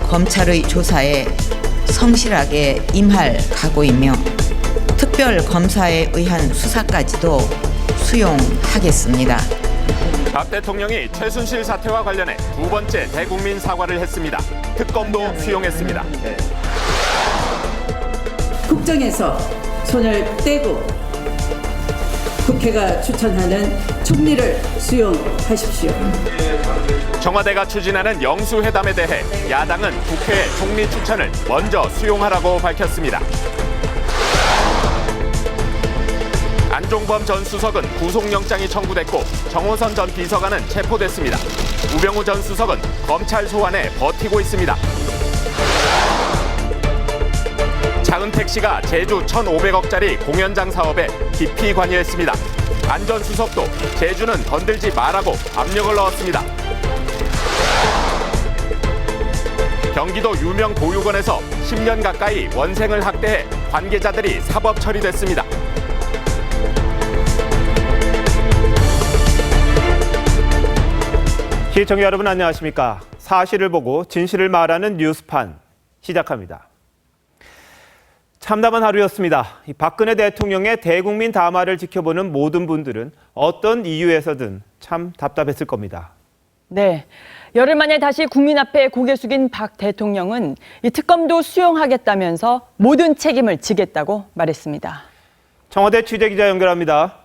검찰의 조사에 성실하게 임할 각오이며 특별검사에 의한 수사까지도 수용하겠습니다. 박 대통령이 최순실 사태와 관련해 두 번째 대국민 사과를 했습니다. 특검도 수용했습니다. 국정에서 손을 떼고 국회가 추천하는 총리를 수용하십시오. 청와대가 추진하는 영수회담에 대해 야당은 국회 총리 추천을 먼저 수용하라고 밝혔습니다. 안종범 전 수석은 구속영장이 청구됐고 정호선 전 비서관은 체포됐습니다. 우병우 전 수석은 검찰 소환에 버티고 있습니다. 차은택 씨가 제주 1,500억짜리 공연장 사업에 깊이 관여했습니다. 안 전 수석도 제주는 건들지 말라고 압력을 넣었습니다. 경기도 유명 보육원에서 10년 가까이 원생을 학대해 관계자들이 사법 처리됐습니다. 시청자 여러분 안녕하십니까? 사실을 보고 진실을 말하는 뉴스판 시작합니다. 참담한 하루였습니다. 박근혜 대통령의 대국민 담화를 지켜보는 모든 분들은 어떤 이유에서든 참 답답했을 겁니다. 네, 열흘 만에 다시 국민 앞에 고개 숙인 박 대통령은 이 특검도 수용하겠다면서 모든 책임을 지겠다고 말했습니다. 청와대 취재기자 연결합니다.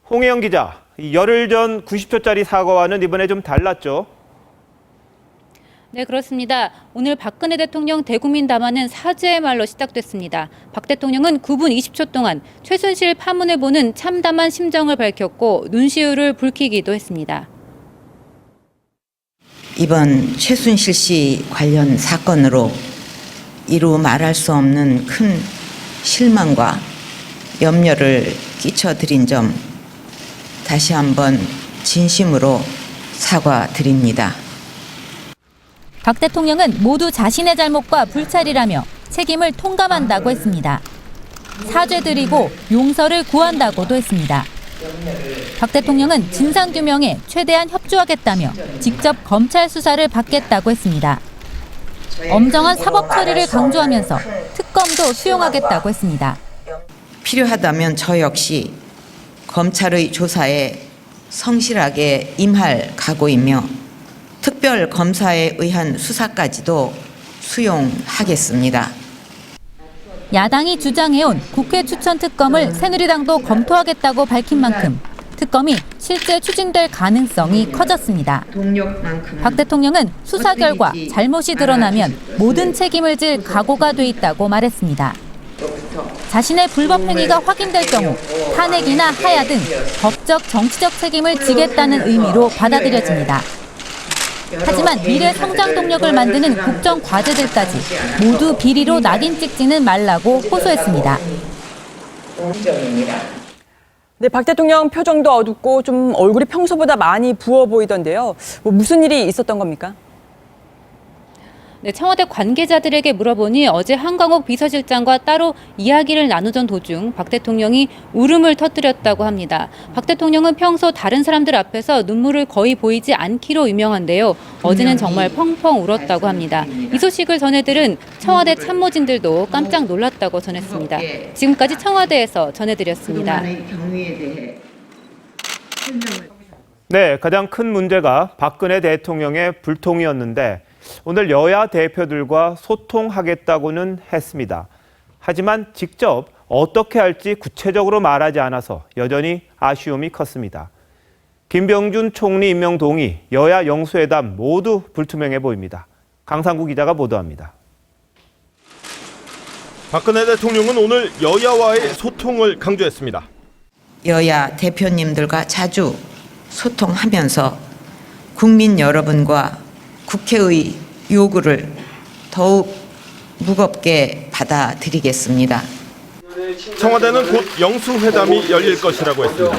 홍혜영 기자, 열흘 전 90초짜리 사과와는 이번에 좀 달랐죠? 네, 그렇습니다. 오늘 박근혜 대통령 대국민 담화는 사죄의 말로 시작됐습니다. 박 대통령은 9분 20초 동안 최순실 파문을 보는 참담한 심정을 밝혔고 눈시울을 붉히기도 했습니다. 이번 최순실 씨 관련 사건으로 이루 말할 수 없는 큰 실망과 염려를 끼쳐드린 점 다시 한번 진심으로 사과드립니다. 박 대통령은 모두 자신의 잘못과 불찰이라며 책임을 통감한다고 했습니다. 사죄드리고 용서를 구한다고도 했습니다. 박 대통령은 진상규명에 최대한 협조하겠다며 직접 검찰 수사를 받겠다고 했습니다. 엄정한 사법 처리를 강조하면서 특검도 수용하겠다고 했습니다. 필요하다면 저 역시 검찰의 조사에 성실하게 임할 각오이며 특별검사에 의한 수사까지도 수용하겠습니다. 야당이 주장해온 국회 추천 특검을 새누리당도 검토하겠다고 밝힌 만큼 특검이 실제 추진될 가능성이 커졌습니다. 박 대통령은 수사 결과 잘못이 드러나면 모든 책임을 질 각오가 돼 있다고 말했습니다. 자신의 불법 행위가 확인될 경우 탄핵이나 하야 등 법적 정치적 책임을 지겠다는 의미로 받아들여집니다. 하지만 미래 성장 동력을 만드는 국정 과제들까지 모두 비리로 낙인 찍지는 말라고 호소했습니다. 네, 박 대통령 표정도 어둡고 좀 얼굴이 평소보다 많이 부어 보이던데요. 무슨 일이 있었던 겁니까? 네, 청와대 관계자들에게 물어보니 어제 한강욱 비서실장과 따로 이야기를 나누던 도중 박 대통령이 울음을 터뜨렸다고 합니다. 박 대통령은 평소 다른 사람들 앞에서 눈물을 거의 보이지 않기로 유명한데요. 어제는 정말 펑펑 울었다고 합니다. 이 소식을 전해들은 청와대 참모진들도 깜짝 놀랐다고 전했습니다. 지금까지 청와대에서 전해드렸습니다. 네, 가장 큰 문제가 박근혜 대통령의 불통이었는데 오늘 여야 대표들과 소통하겠다고는 했습니다. 하지만 직접 어떻게 할지 구체적으로 말하지 않아서 여전히 아쉬움이 컸습니다. 김병준 총리 임명 동의, 여야 영수회담 모두 불투명해 보입니다. 강상구 기자가 보도합니다. 박근혜 대통령은 오늘 여야와의 소통을 강조했습니다. 여야 대표님들과 자주 소통하면서 국민 여러분과 국회의 요구를 더욱 무겁게 받아들이겠습니다. 청와대는 곧 영수회담이 열릴 것이라고 했습니다.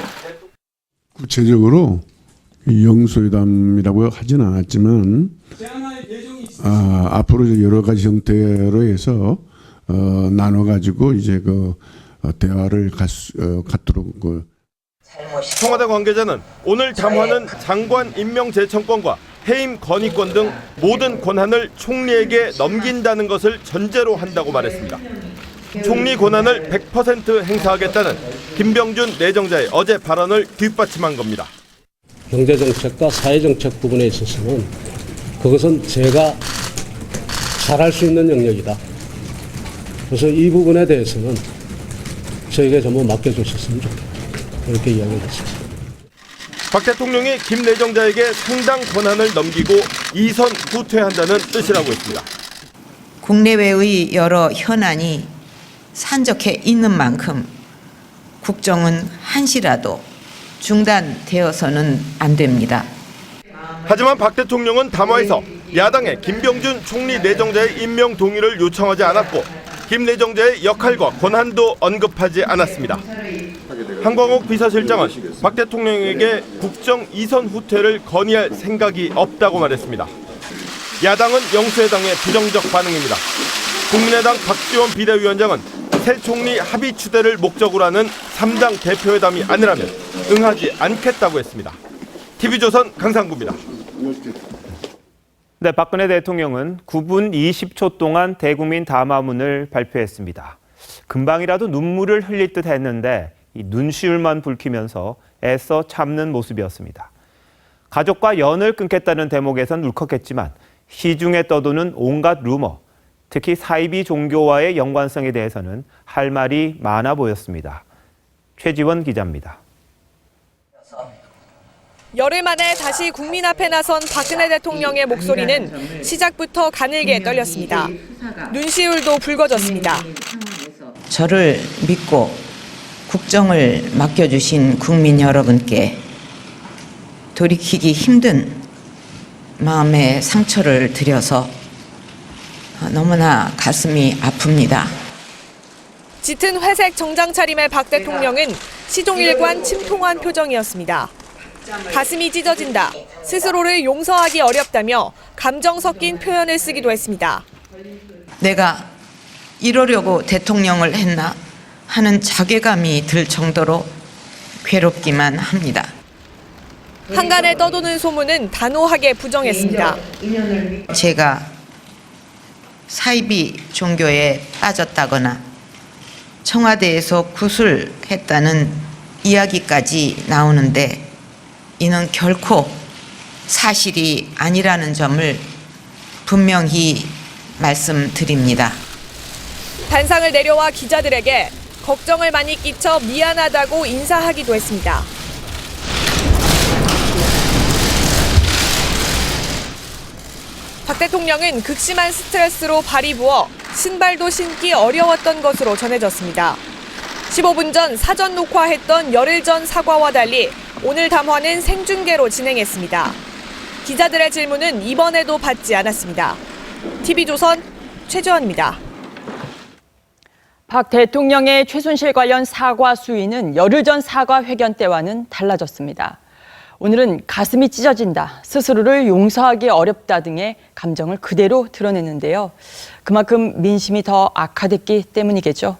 구체적으로 영수회담이라고 하진 않았지만 앞으로 여러 가지 형태로 해서 나눠가지고 이제 대화를 갖도록 청와대 관계자는 오늘 담화는 장관 임명 제청권과 해임 건의권 등 모든 권한을 총리에게 넘긴다는 것을 전제로 한다고 말했습니다. 총리 권한을 100% 행사하겠다는 김병준 내정자의 어제 발언을 뒷받침한 겁니다. 경제정책과 사회정책 부분에 있어서는 그것은 제가 잘할 수 있는 영역이다. 그래서 이 부분에 대해서는 저에게 전부 맡겨주셨으면 좋겠다. 그렇게 이야기를 했습니다. 박 대통령이 김 내정자에게 상당 권한을 넘기고 이선 후퇴한다는 뜻이라고 했습니다. 국내외의 여러 현안이 산적해 있는 만큼 국정은 한시라도 중단되어서는 안 됩니다. 하지만 박 대통령은 담화에서 야당의 김병준 총리 내정자의 임명 동의를 요청하지 않았고 김 내정자의 역할과 권한도 언급하지 않았습니다. 한광옥 비서실장은 박 대통령에게 국정 이선 후퇴를 건의할 생각이 없다고 말했습니다. 야당은 영수회담의 부정적 반응입니다. 국민의당 박지원 비대위원장은 새 총리 합의 추대를 목적으로 하는 3당 대표회담이 아니라면 응하지 않겠다고 했습니다. TV조선 강상구입니다. 네, 박근혜 대통령은 9분 20초 동안 대국민 담화문을 발표했습니다. 금방이라도 눈물을 흘릴 듯 했는데 이 눈시울만 붉히면서 애써 참는 모습이었습니다. 가족과 연을 끊겠다는 대목에선 울컥했지만 시중에 떠도는 온갖 루머, 특히 사이비 종교와의 연관성에 대해서는 할 말이 많아 보였습니다. 최지원 기자입니다. 열흘 만에 다시 국민 앞에 나선 박근혜 대통령의 목소리는 시작부터 가늘게 떨렸습니다. 눈시울도 붉어졌습니다. 저를 믿고 국정을 맡겨주신 국민 여러분께 돌이키기 힘든 마음의 상처를 드려서 너무나 가슴이 아픕니다. 짙은 회색 정장 차림의 박 대통령은 시종일관 침통한 표정이었습니다. 가슴이 찢어진다, 스스로를 용서하기 어렵다며 감정 섞인 표현을 쓰기도 했습니다. 내가 이러려고 대통령을 했나 하는 자괴감이 들 정도로 괴롭기만 합니다. 한간에 떠도는 소문은 단호하게 부정했습니다. 제가 사이비 종교에 빠졌다거나 청와대에서 구술했다는 이야기까지 나오는데 이는 결코 사실이 아니라는 점을 분명히 말씀드립니다. 단상을 내려와 기자들에게 걱정을 많이 끼쳐 미안하다고 인사하기도 했습니다. 박 대통령은 극심한 스트레스로 발이 부어 신발도 신기 어려웠던 것으로 전해졌습니다. 15분 전 사전 녹화했던 열흘 전 사과와 달리 오늘 담화는 생중계로 진행했습니다. 기자들의 질문은 이번에도 받지 않았습니다. TV조선 최지원입니다. 박 대통령의 최순실 관련 사과 수위는 열흘 전 사과 회견 때와는 달라졌습니다. 오늘은 가슴이 찢어진다, 스스로를 용서하기 어렵다 등의 감정을 그대로 드러냈는데요. 그만큼 민심이 더 악화됐기 때문이겠죠.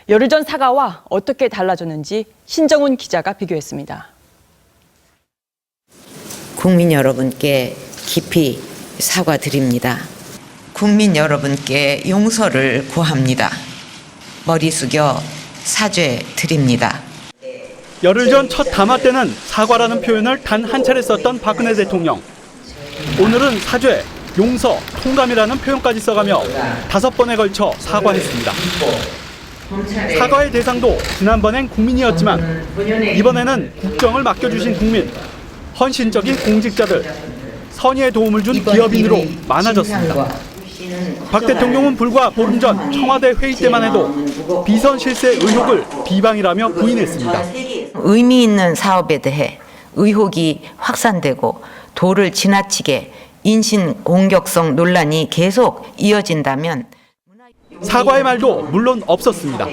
열흘 전 사과와 어떻게 달라졌는지 신정훈 기자가 비교했습니다. 국민 여러분께 깊이 사과드립니다. 국민 여러분께 용서를 구합니다. 머리 숙여 사죄드립니다. 열흘 전 첫 담화 때는 사과라는 표현을 단 한 차례 썼던 박근혜 대통령. 오늘은 사죄, 용서, 통감이라는 표현까지 써가며 5번에 걸쳐 사과했습니다. 사과의 대상도 지난번엔 국민이었지만 이번에는 국정을 맡겨주신 국민, 헌신적인 공직자들, 선의의 도움을 준 기업인으로 많아졌습니다. 박 대통령은 불과 보름 전 청와대 회의 때만 해도 비선 실세 의혹을 비방이라며 부인했습니다. 의미 있는 사업에 대해 의혹이 확산되고 도를 지나치게 인신 공격성 논란이 계속 이어진다면 사과의 말도 물론 없었습니다.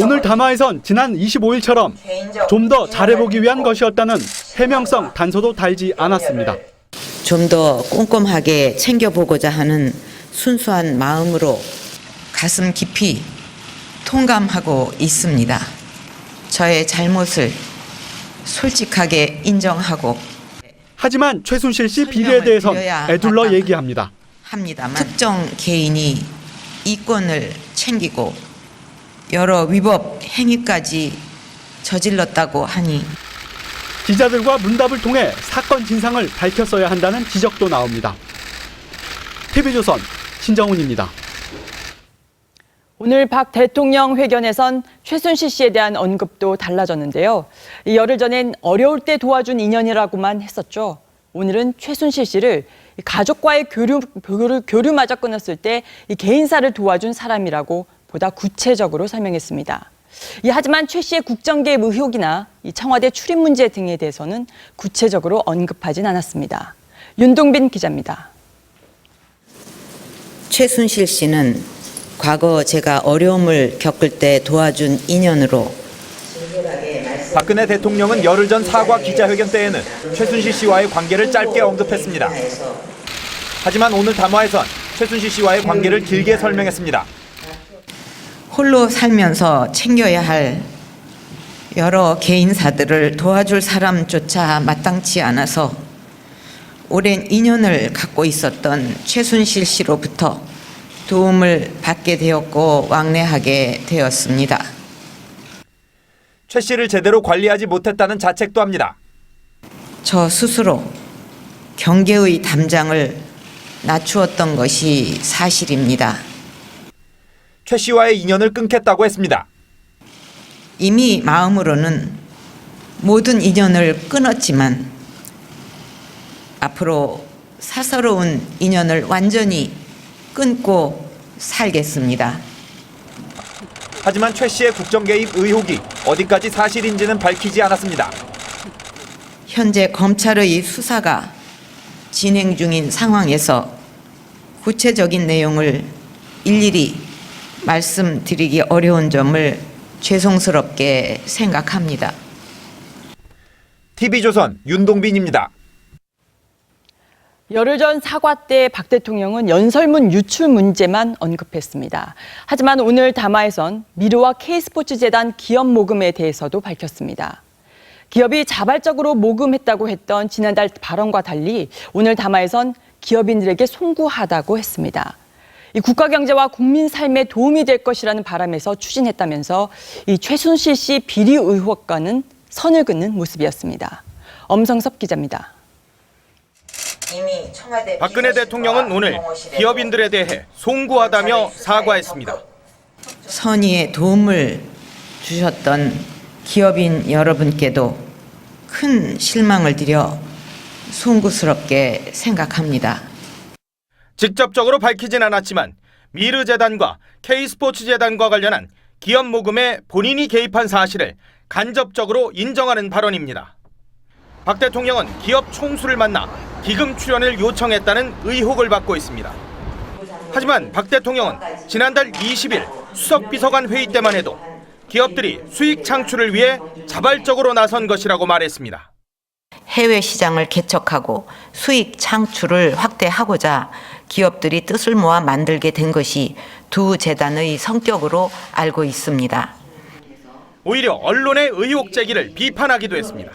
오늘 담화에선 지난 25일처럼 좀 더 잘해보기 위한 것이었다는 해명성 단서도 달지 않았습니다. 좀 더 꼼꼼하게 챙겨보고자 하는 순수한 마음으로 가슴 깊이 통감하고 있습니다. 저의 잘못을 솔직하게 인정하고 하지만 최순실 씨 비리에 대해선 애둘러 얘기합니다. 합니다만 특정 개인이 이권을 챙기고 여러 위법 행위까지 저질렀다고 하니 기자들과 문답을 통해 사건 진상을 밝혔어야 한다는 지적도 나옵니다. TV조선 신정훈입니다. 오늘 박 대통령 회견에선 최순실 씨에 대한 언급도 달라졌는데요. 열흘 전엔 어려울 때 도와준 인연이라고만 했었죠. 오늘은 최순실 씨를 가족과의 교류마저 끊었을 때 이 개인사를 도와준 사람이라고 보다 구체적으로 설명했습니다. 하지만 최 씨의 국정개입 의혹이나 이 청와대 출입 문제 등에 대해서는 구체적으로 언급하진 않았습니다. 윤동빈 기자입니다. 최순실 씨는 과거 제가 어려움을 겪을 때 도와준 인연으로 박근혜 대통령은 열흘 전 사과 기자회견 때에는 최순실 씨와의 관계를 짧게 언급했습니다. 하지만 오늘 담화에선 최순실 씨와의 관계를 길게 설명했습니다. 홀로 살면서 챙겨야 할 여러 개인사들을 도와줄 사람조차 마땅치 않아서 오랜 인연을 갖고 있었던 최순실 씨로부터 도움을 받게 되었고 왕래하게 되었습니다. 최 씨를 제대로 관리하지 못했다는 자책도 합니다. 저 스스로 경계의 담장을 낮추었던 것이 사실입니다. 최 씨와의 인연을 끊겠다고 했습니다. 이미 마음으로는 모든 인연을 끊었지만 앞으로 사서로운 인연을 완전히 끊고 살겠습니다. 하지만 최 씨의 국정 개입 의혹이 어디까지 사실인지는 밝히지 않았습니다. 현재 검찰의 수사가 진행 중인 상황에서 구체적인 내용을 일일이 말씀드리기 어려운 점을 죄송스럽게 생각합니다. TV조선 윤동빈입니다. 열흘 전 사과 때 박 대통령은 연설문 유출 문제만 언급했습니다. 하지만 오늘 담화에선 미르와 K스포츠재단 기업 모금에 대해서도 밝혔습니다. 기업이 자발적으로 모금했다고 했던 지난달 발언과 달리 오늘 담화에선 기업인들에게 송구하다고 했습니다. 이 국가 경제와 국민 삶에 도움이 될 것이라는 바람에서 추진했다면서 이 최순실 씨 비리 의혹과는 선을 긋는 모습이었습니다. 엄성섭 기자입니다. 박근혜 대통령은 오늘 기업인들에 대해 송구하다며 사과했습니다. 선의의 도움을 주셨던 기업인 여러분께도 큰 실망을 드려 송구스럽게 생각합니다. 직접적으로 밝히진 않았지만 미르재단과 K스포츠재단과 관련한 기업 모금에 본인이 개입한 사실을 간접적으로 인정하는 발언입니다. 박 대통령은 기업 총수를 만나 기금 출연을 요청했다는 의혹을 받고 있습니다. 하지만 박 대통령은 지난달 20일 수석비서관 회의 때만 해도 기업들이 수익 창출을 위해 자발적으로 나선 것이라고 말했습니다. 해외 시장을 개척하고 수익 창출을 확대하고자 기업들이 뜻을 모아 만들게 된 것이 두 재단의 성격으로 알고 있습니다. 오히려 언론의 의혹 제기를 비판하기도 했습니다.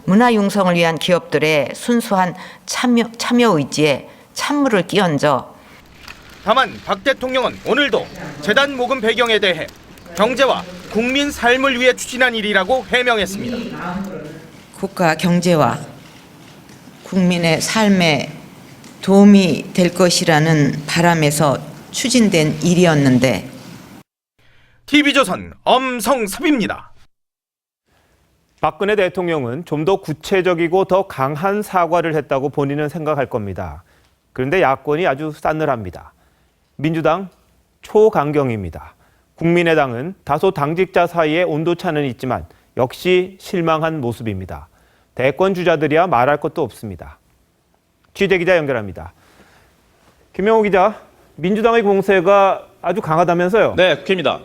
문화 융성을 위한 기업들의 순수한 참여 의지에 찬물을 끼얹어 다만 박 대통령은 오늘도 재단 모금 배경에 대해 경제와 국민 삶을 위해 추진한 일이라고 해명했습니다. 국가 경제와 국민의 삶에 도움이 될 것이라는 바람에서 추진된 일이었는데 TV조선 엄성섭입니다. 박근혜 대통령은 좀 더 구체적이고 더 강한 사과를 했다고 본인은 생각할 겁니다. 그런데 야권이 아주 싸늘합니다. 민주당 초강경입니다. 국민의당은 다소 당직자 사이에 온도차는 있지만 역시 실망한 모습입니다. 대권 주자들이야 말할 것도 없습니다. 취재기자 연결합니다. 김명호 기자, 민주당의 공세가 아주 강하다면서요? 네, 국회입니다.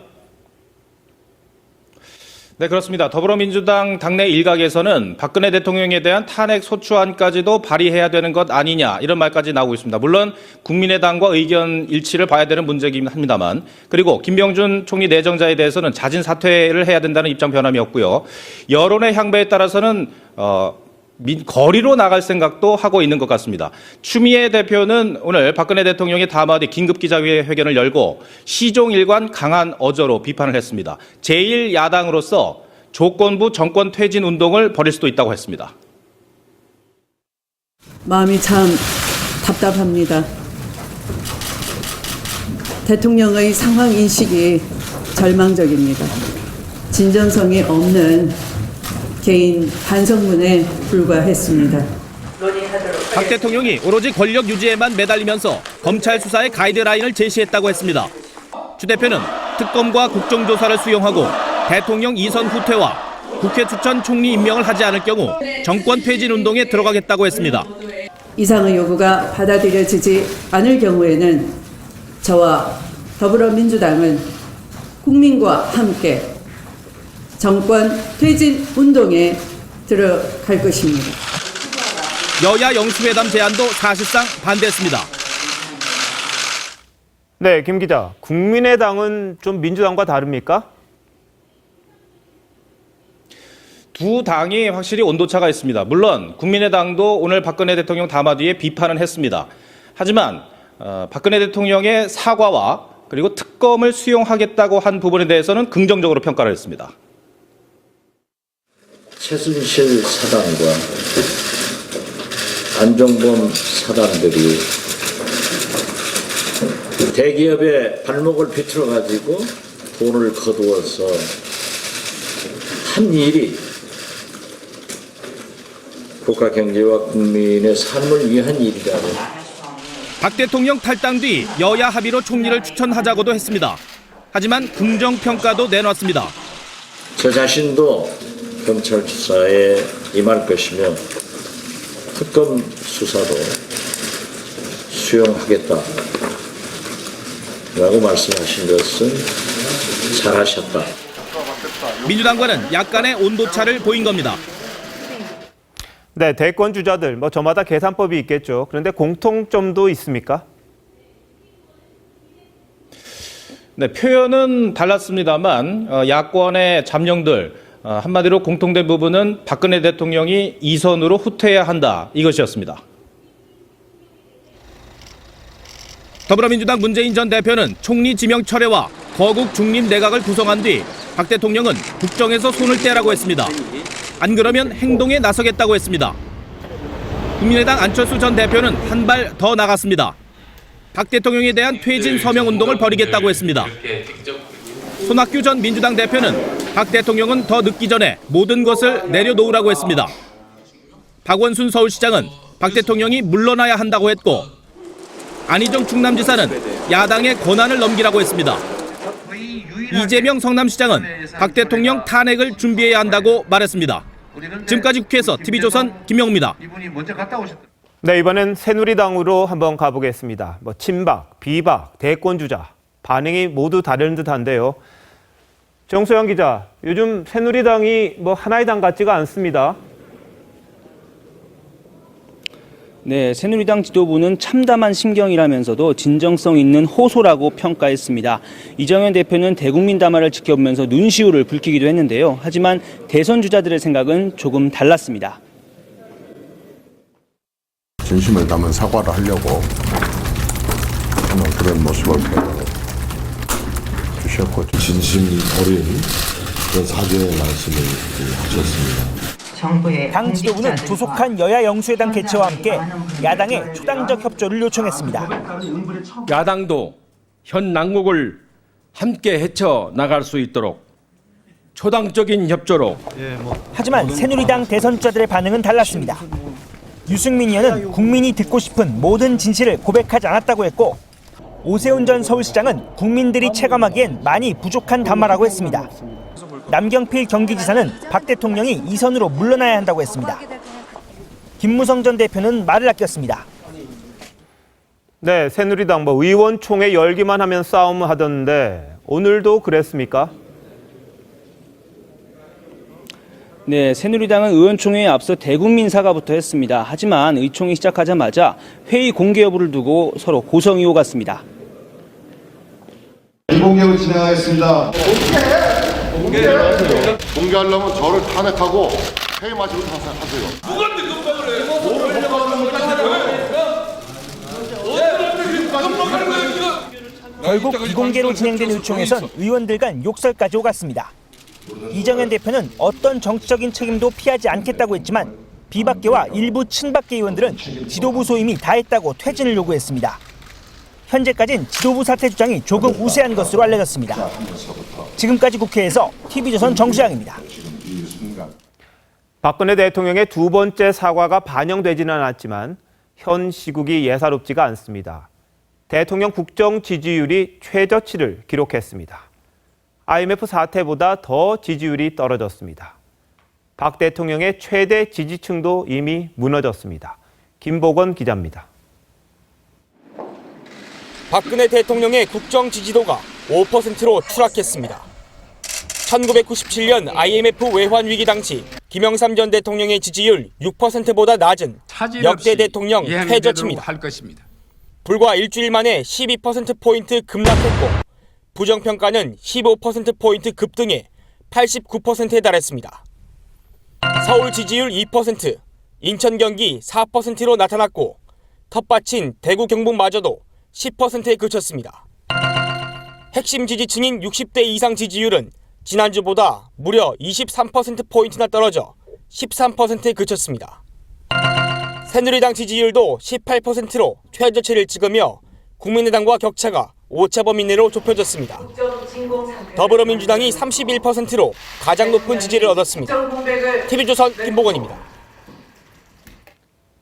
네, 그렇습니다. 더불어민주당 당내 일각에서는 박근혜 대통령에 대한 탄핵 소추안까지도 발의해야 되는 것 아니냐 이런 말까지 나오고 있습니다. 물론 국민의당과 의견 일치를 봐야 되는 문제이긴 합니다만, 그리고 김병준 총리 내정자에 대해서는 자진 사퇴를 해야 된다는 입장 변함이 없고요. 여론의 향배에 따라서는 거리로 나갈 생각도 하고 있는 것 같습니다. 추미애 대표는 오늘 박근혜 대통령의 담화 뒤 긴급 기자회견을 열고 시종일관 강한 어조로 비판을 했습니다. 제1야당으로서 조건부 정권 퇴진 운동을 벌일 수도 있다고 했습니다. 마음이 참 답답합니다. 대통령의 상황 인식이 절망적입니다. 진정성이 없는 개인 반성문에 불과했습니다. 박 대통령이 오로지 권력 유지에만 매달리면서 검찰 수사의 가이드라인을 제시했다고 했습니다. 주 대표는 특검과 국정조사를 수용하고 대통령 이선 후퇴와 국회 추천 총리 임명을 하지 않을 경우 정권 퇴진 운동에 들어가겠다고 했습니다. 이상의 요구가 받아들여지지 않을 경우에는 저와 더불어민주당은 국민과 함께 정권 퇴진 운동에 들어갈 것입니다. 여야 영수회담 제안도 사실상 반대했습니다. 네, 김 기자. 국민의당은 좀 민주당과 다릅니까? 두 당이 확실히 온도차가 있습니다. 물론 국민의당도 오늘 박근혜 대통령 담화 뒤에 비판은 했습니다. 하지만 박근혜 대통령의 사과와 그리고 특검을 수용하겠다고 한 부분에 대해서는 긍정적으로 평가를 했습니다. 최순실 사단과 안종범 사단들이 대기업의 발목을 비틀어 가지고 돈을 거두어서 한 일이 국가 경제와 국민의 삶을 위한 일이라고. 박 대통령 탈당 뒤 여야 합의로 총리를 추천하자고도 했습니다. 하지만 긍정평가도 내놨습니다. 저 자신도 검찰 수사에 임할 것이며 특검 수사도 수용하겠다라고 말씀하신 것은 잘하셨다. 민주당과는 약간의 온도차를 보인 겁니다. 네, 대권 주자들 저마다 계산법이 있겠죠. 그런데 공통점도 있습니까? 네, 표현은 달랐습니다만 야권의 잠룡들 한마디로 공통된 부분은 박근혜 대통령이 이선으로 후퇴해야 한다 이것이었습니다. 더불어민주당 문재인 전 대표는 총리 지명 철회와 거국 중립 내각을 구성한 뒤 박 대통령은 국정에서 손을 떼라고 했습니다. 안 그러면 행동에 나서겠다고 했습니다. 국민의당 안철수 전 대표는 한 발 더 나갔습니다. 박 대통령에 대한 퇴진 서명 운동을 벌이겠다고 했습니다. 손학규 전 민주당 대표는 박 대통령은 더 늦기 전에 모든 것을 내려놓으라고 했습니다. 박원순 서울시장은 박 대통령이 물러나야 한다고 했고 안희정 충남지사는 야당의 권한을 넘기라고 했습니다. 이재명 성남시장은 박 대통령 탄핵을 준비해야 한다고 말했습니다. 지금까지 국회에서 TV조선 김영우입니다. 네, 이번엔 새누리당으로 한번 가보겠습니다. 친박, 비박, 대권 주자 반응이 모두 다른 듯한데요. 정소영 기자, 요즘 새누리당이 하나의 당 같지가 않습니다. 네, 새누리당 지도부는 참담한 심경이라면서도 진정성 있는 호소라고 평가했습니다. 이정현 대표는 대국민 담화를 지켜보면서 눈시울을 붉히기도 했는데요. 하지만 대선 주자들의 생각은 조금 달랐습니다. 진심을 담은 사과를 하려고 하는 그런 모습을 주셨고 진심 어린 그런 사죄의 말씀을 하셨습니다. 당 지도부는 조속한 여야 영수회담 개최와 함께 야당의 초당적 협조를 요청했습니다. 야당도 현 난국을 함께 헤쳐나갈 수 있도록 초당적인 협조로. 하지만 새누리당 대선 주자들의 반응은 달랐습니다. 유승민 의원은 국민이 듣고 싶은 모든 진실을 고백하지 않았다고 했고 오세훈 전 서울시장은 국민들이 체감하기엔 많이 부족한 담화라고 했습니다. 남경필 경기지사는 박 대통령이 이선으로 물러나야 한다고 했습니다. 김무성 전 대표는 말을 아꼈습니다. 네, 새누리당 의원총회 열기만 하면 싸움 하던데 오늘도 그랬습니까? 네, 새누리당은 의원총회에 앞서 대국민 사과부터 했습니다. 하지만 의총이 시작하자마자 회의 공개 여부를 두고 서로 고성이 오갔습니다. 공개를 진행하겠습니다. 공개하려면 저를 탄핵하고 퇴임하시고 하세요. 누구한테 금방을 해? 뭐를 결국 비공개로 진행된 의총에선 의원들 간 욕설까지 오갔습니다. 이정현 대표는 어떤 정치적인 책임도 피하지 않겠다고 했지만 비박계와 일부 친박계 의원들은 지도부 소임이 다했다고 퇴진을 요구했습니다. 현재까지는 지도부 사퇴 주장이 조금 우세한 것으로 알려졌습니다. 지금까지 국회에서 TV조선 정수양입니다. 박근혜 대통령의 두 번째 사과가 반영되지는 않았지만 현 시국이 예사롭지가 않습니다. 대통령 국정 지지율이 최저치를 기록했습니다. IMF 사태보다 더 지지율이 떨어졌습니다. 박 대통령의 최대 지지층도 이미 무너졌습니다. 김보건 기자입니다. 박근혜 대통령의 국정 지지도가 5%로 추락했습니다. 1997년 IMF 외환 위기 당시 김영삼 전 대통령의 지지율 6%보다 낮은 역대 대통령 최저치입니다. 불과 일주일 만에 12%포인트 급락했고 부정평가는 15%포인트 급등해 89%에 달했습니다. 서울 지지율 2%, 인천 경기 4%로 나타났고 텃밭인 대구 경북마저도 10%에 그쳤습니다. 핵심 지지층인 60대 이상 지지율은 지난주보다 무려 23%포인트나 떨어져 13%에 그쳤습니다. 새누리당 지지율도 18%로 최저치를 찍으며 국민의당과 격차가 오차범 이내로 좁혀졌습니다. 더불어민주당이 31%로 가장 높은 지지를 얻었습니다. TV조선 김보건입니다.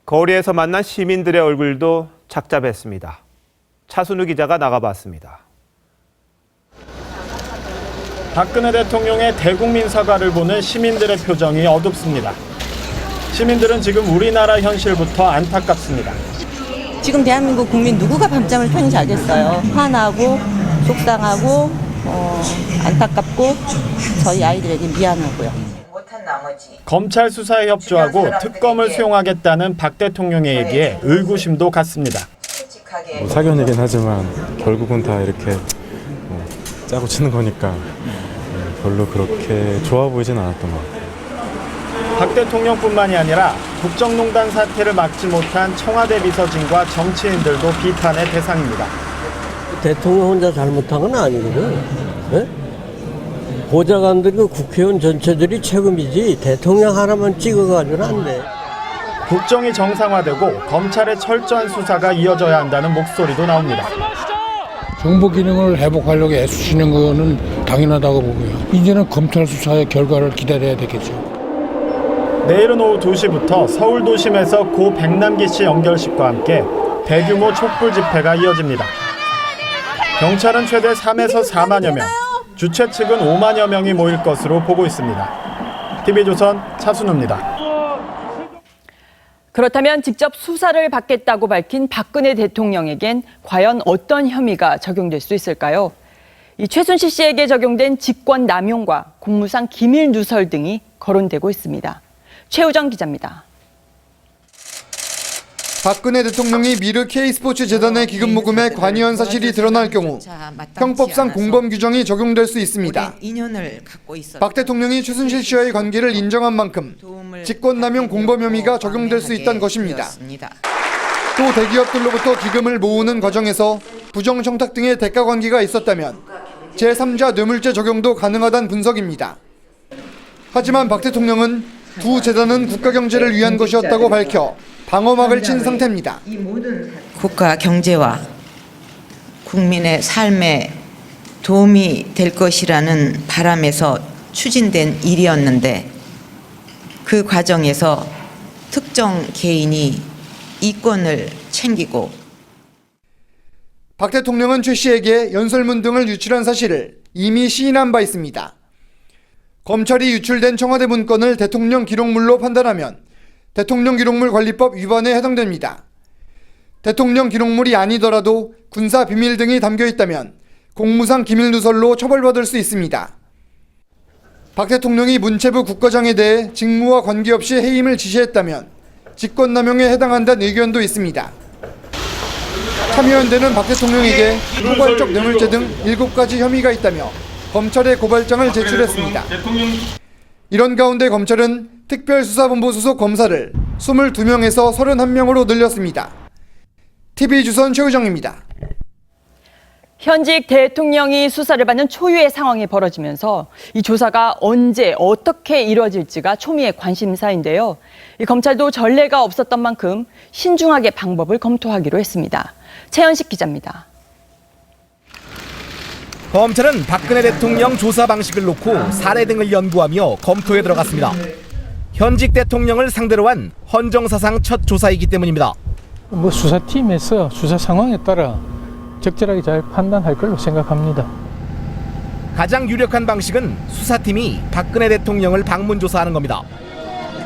거리에서 만난 시민들의 얼굴도 착잡했습니다. 차순우 기자가 나가봤습니다. 박근혜 대통령의 대국민 사과를 보는 시민들의 표정이 어둡습니다. 시민들은 지금 우리나라 현실부터 안타깝습니다. 지금 대한민국 국민 누구가 밤잠을 편히 자겠어요. 화나고 속상하고 안타깝고 저희 아이들에게 미안하고요. 검찰 수사에 협조하고 특검을 수용하겠다는 박 대통령의 얘기에 의구심도 같습니다. 사견이긴 하지만 결국은 다 이렇게 짜고 치는 거니까 별로 그렇게 좋아 보이진 않았던 것 같아요. 박 대통령뿐만이 아니라 국정농단 사태를 막지 못한 청와대 비서진과 정치인들도 비판의 대상입니다. 대통령 혼자 잘못한 건 아니거든. 네? 보좌관들과 국회의원 전체들이 책임이지 대통령 하나만 찍어가지고는 안 돼. 국정이 정상화되고 검찰의 철저한 수사가 이어져야 한다는 목소리도 나옵니다. 정보 기능을 회복하려고 애쓰시는 거는 당연하다고 보고요. 이제는 검찰 수사의 결과를 기다려야 되겠죠. 내일은 오후 2시부터 서울 도심에서 고 백남기 씨 연결식과 함께 대규모 촛불 집회가 이어집니다. 경찰은 최대 3에서 4만여 명, 주최 측은 5만여 명이 모일 것으로 보고 있습니다. TV조선 차순우입니다. 그렇다면 직접 수사를 받겠다고 밝힌 박근혜 대통령에겐 과연 어떤 혐의가 적용될 수 있을까요? 이 최순실 씨에게 적용된 직권 남용과 공무상 기밀 누설 등이 거론되고 있습니다. 최우정 기자입니다. 박근혜 대통령이 미르 K스포츠 재단의 기금 모금에 관여한 사실이 드러날 경우 형법상 공범 규정이 적용될 수 있습니다. 박 대통령이 최순실 씨와의 관계를 인정한 만큼 직권남용 공범 혐의가 적용될 수 있다는 것입니다. 또 대기업들로부터 기금을 모으는 과정에서 부정청탁 등의 대가 관계가 있었다면 제3자 뇌물죄 적용도 가능하다는 분석입니다. 하지만 박 대통령은 두 재단은 국가 경제를 위한 것이었다고 밝혀 방어막을 친 상태입니다. 국가 경제와 국민의 삶에 도움이 될 것이라는 바람에서 추진된 일이었는데 그 과정에서 특정 개인이 이권을 챙기고 박 대통령은 최 씨에게 연설문 등을 유출한 사실을 이미 시인한 바 있습니다. 검찰이 유출된 청와대 문건을 대통령 기록물로 판단하면 대통령 기록물 관리법 위반에 해당됩니다. 대통령 기록물이 아니더라도 군사 비밀 등이 담겨 있다면 공무상 기밀 누설로 처벌받을 수 있습니다. 박 대통령이 문체부 국과장에 대해 직무와 관계없이 해임을 지시했다면 직권남용에 해당한다는 의견도 있습니다. 참여연대는 박 대통령에게 포괄적 뇌물죄 등 7가지 혐의가 있다며 검찰에 고발장을 제출했습니다. 이런 가운데 검찰은 특별수사본부 소속 검사를 22명에서 31명으로 늘렸습니다. TV조선 최우정입니다. 현직 대통령이 수사를 받는 초유의 상황이 벌어지면서 이 조사가 언제 어떻게 이루어질지가 초미의 관심사인데요. 이 검찰도 전례가 없었던 만큼 신중하게 방법을 검토하기로 했습니다. 최현식 기자입니다. 검찰은 박근혜 대통령 조사 방식을 놓고 사례 등을 연구하며 검토에 들어갔습니다. 현직 대통령을 상대로 한 헌정사상 첫 조사이기 때문입니다. 수사팀에서 수사 상황에 따라 적절하게 잘 판단할 걸로 생각합니다. 가장 유력한 방식은 수사팀이 박근혜 대통령을 방문 조사하는 겁니다.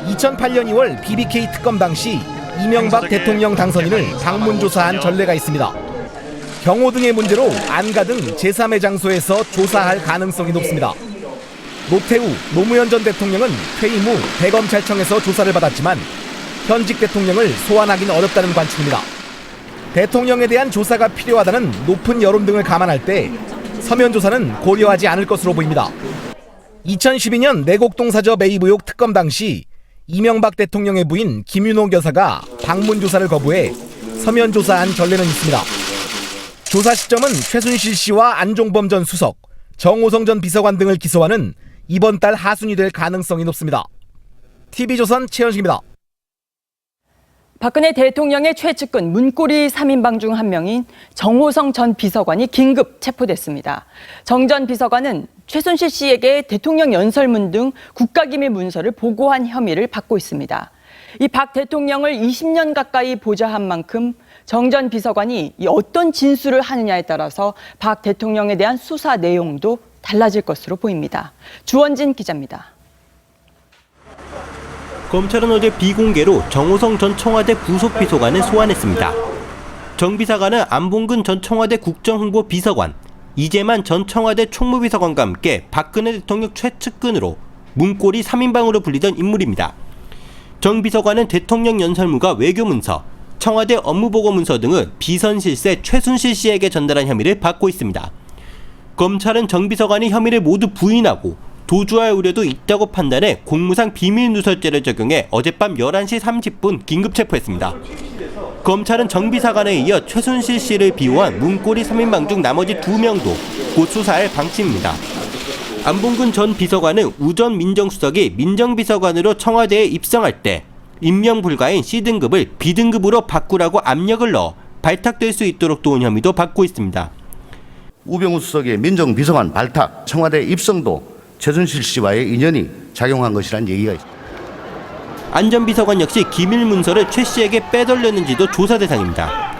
2008년 2월 BBK 특검 당시 이명박 대통령 당선인을 방문 조사한 전례가 있습니다. 경호 등의 문제로 안가 등 제3의 장소에서 조사할 가능성이 높습니다. 노태우, 노무현 전 대통령은 퇴임 후 대검찰청에서 조사를 받았지만 현직 대통령을 소환하기는 어렵다는 관측입니다. 대통령에 대한 조사가 필요하다는 높은 여론 등을 감안할 때 서면 조사는 고려하지 않을 것으로 보입니다. 2012년 내곡동사저 매입 의혹 특검 당시 이명박 대통령의 부인 김윤옥 여사가 방문 조사를 거부해 서면 조사한 전례는 있습니다. 조사 시점은 최순실 씨와 안종범 전 수석, 정호성 전 비서관 등을 기소하는 이번 달 하순이 될 가능성이 높습니다. TV조선 최현식입니다. 박근혜 대통령의 최측근 문고리 3인방 중 한 명인 정호성 전 비서관이 긴급 체포됐습니다. 정 전 비서관은 최순실 씨에게 대통령 연설문 등 국가기밀 문서를 보고한 혐의를 받고 있습니다. 이 박 대통령을 20년 가까이 보좌한 만큼 정 전 비서관이 어떤 진술을 하느냐에 따라서 박 대통령에 대한 수사 내용도 달라질 것으로 보입니다. 주원진 기자입니다. 검찰은 어제 비공개로 정호성 전 청와대 부속비서관을 소환했습니다. 정 비서관은 안봉근 전 청와대 국정홍보 비서관, 이재만 전 청와대 총무비서관과 함께 박근혜 대통령 최측근으로 문고리 3인방으로 불리던 인물입니다. 정 비서관은 대통령 연설문과 외교문서, 청와대 업무보고문서 등을 비선실세 최순실 씨에게 전달한 혐의를 받고 있습니다. 검찰은 정 비서관이 혐의를 모두 부인하고 도주할 우려도 있다고 판단해 공무상 비밀누설죄를 적용해 어젯밤 11시 30분 긴급 체포했습니다. 검찰은 정 비서관에 이어 최순실 씨를 비호한 문고리 3인방 중 나머지 2명도 곧 수사할 방침입니다. 안봉근 전 비서관은 우전 민정수석이 민정비서관으로 청와대에 입성할 때 임명 불가인 C등급을 B등급으로 바꾸라고 압력을 넣어 발탁될 수 있도록 도운 혐의도 받고 있습니다. 우병우 수석의 민정비서관 발탁, 청와대 입성도 최순실 씨와의 인연이 작용한 것이란 얘기가 있습니다. 안 전 비서관 역시 기밀 문서를 최 씨에게 빼돌렸는지도 조사 대상입니다.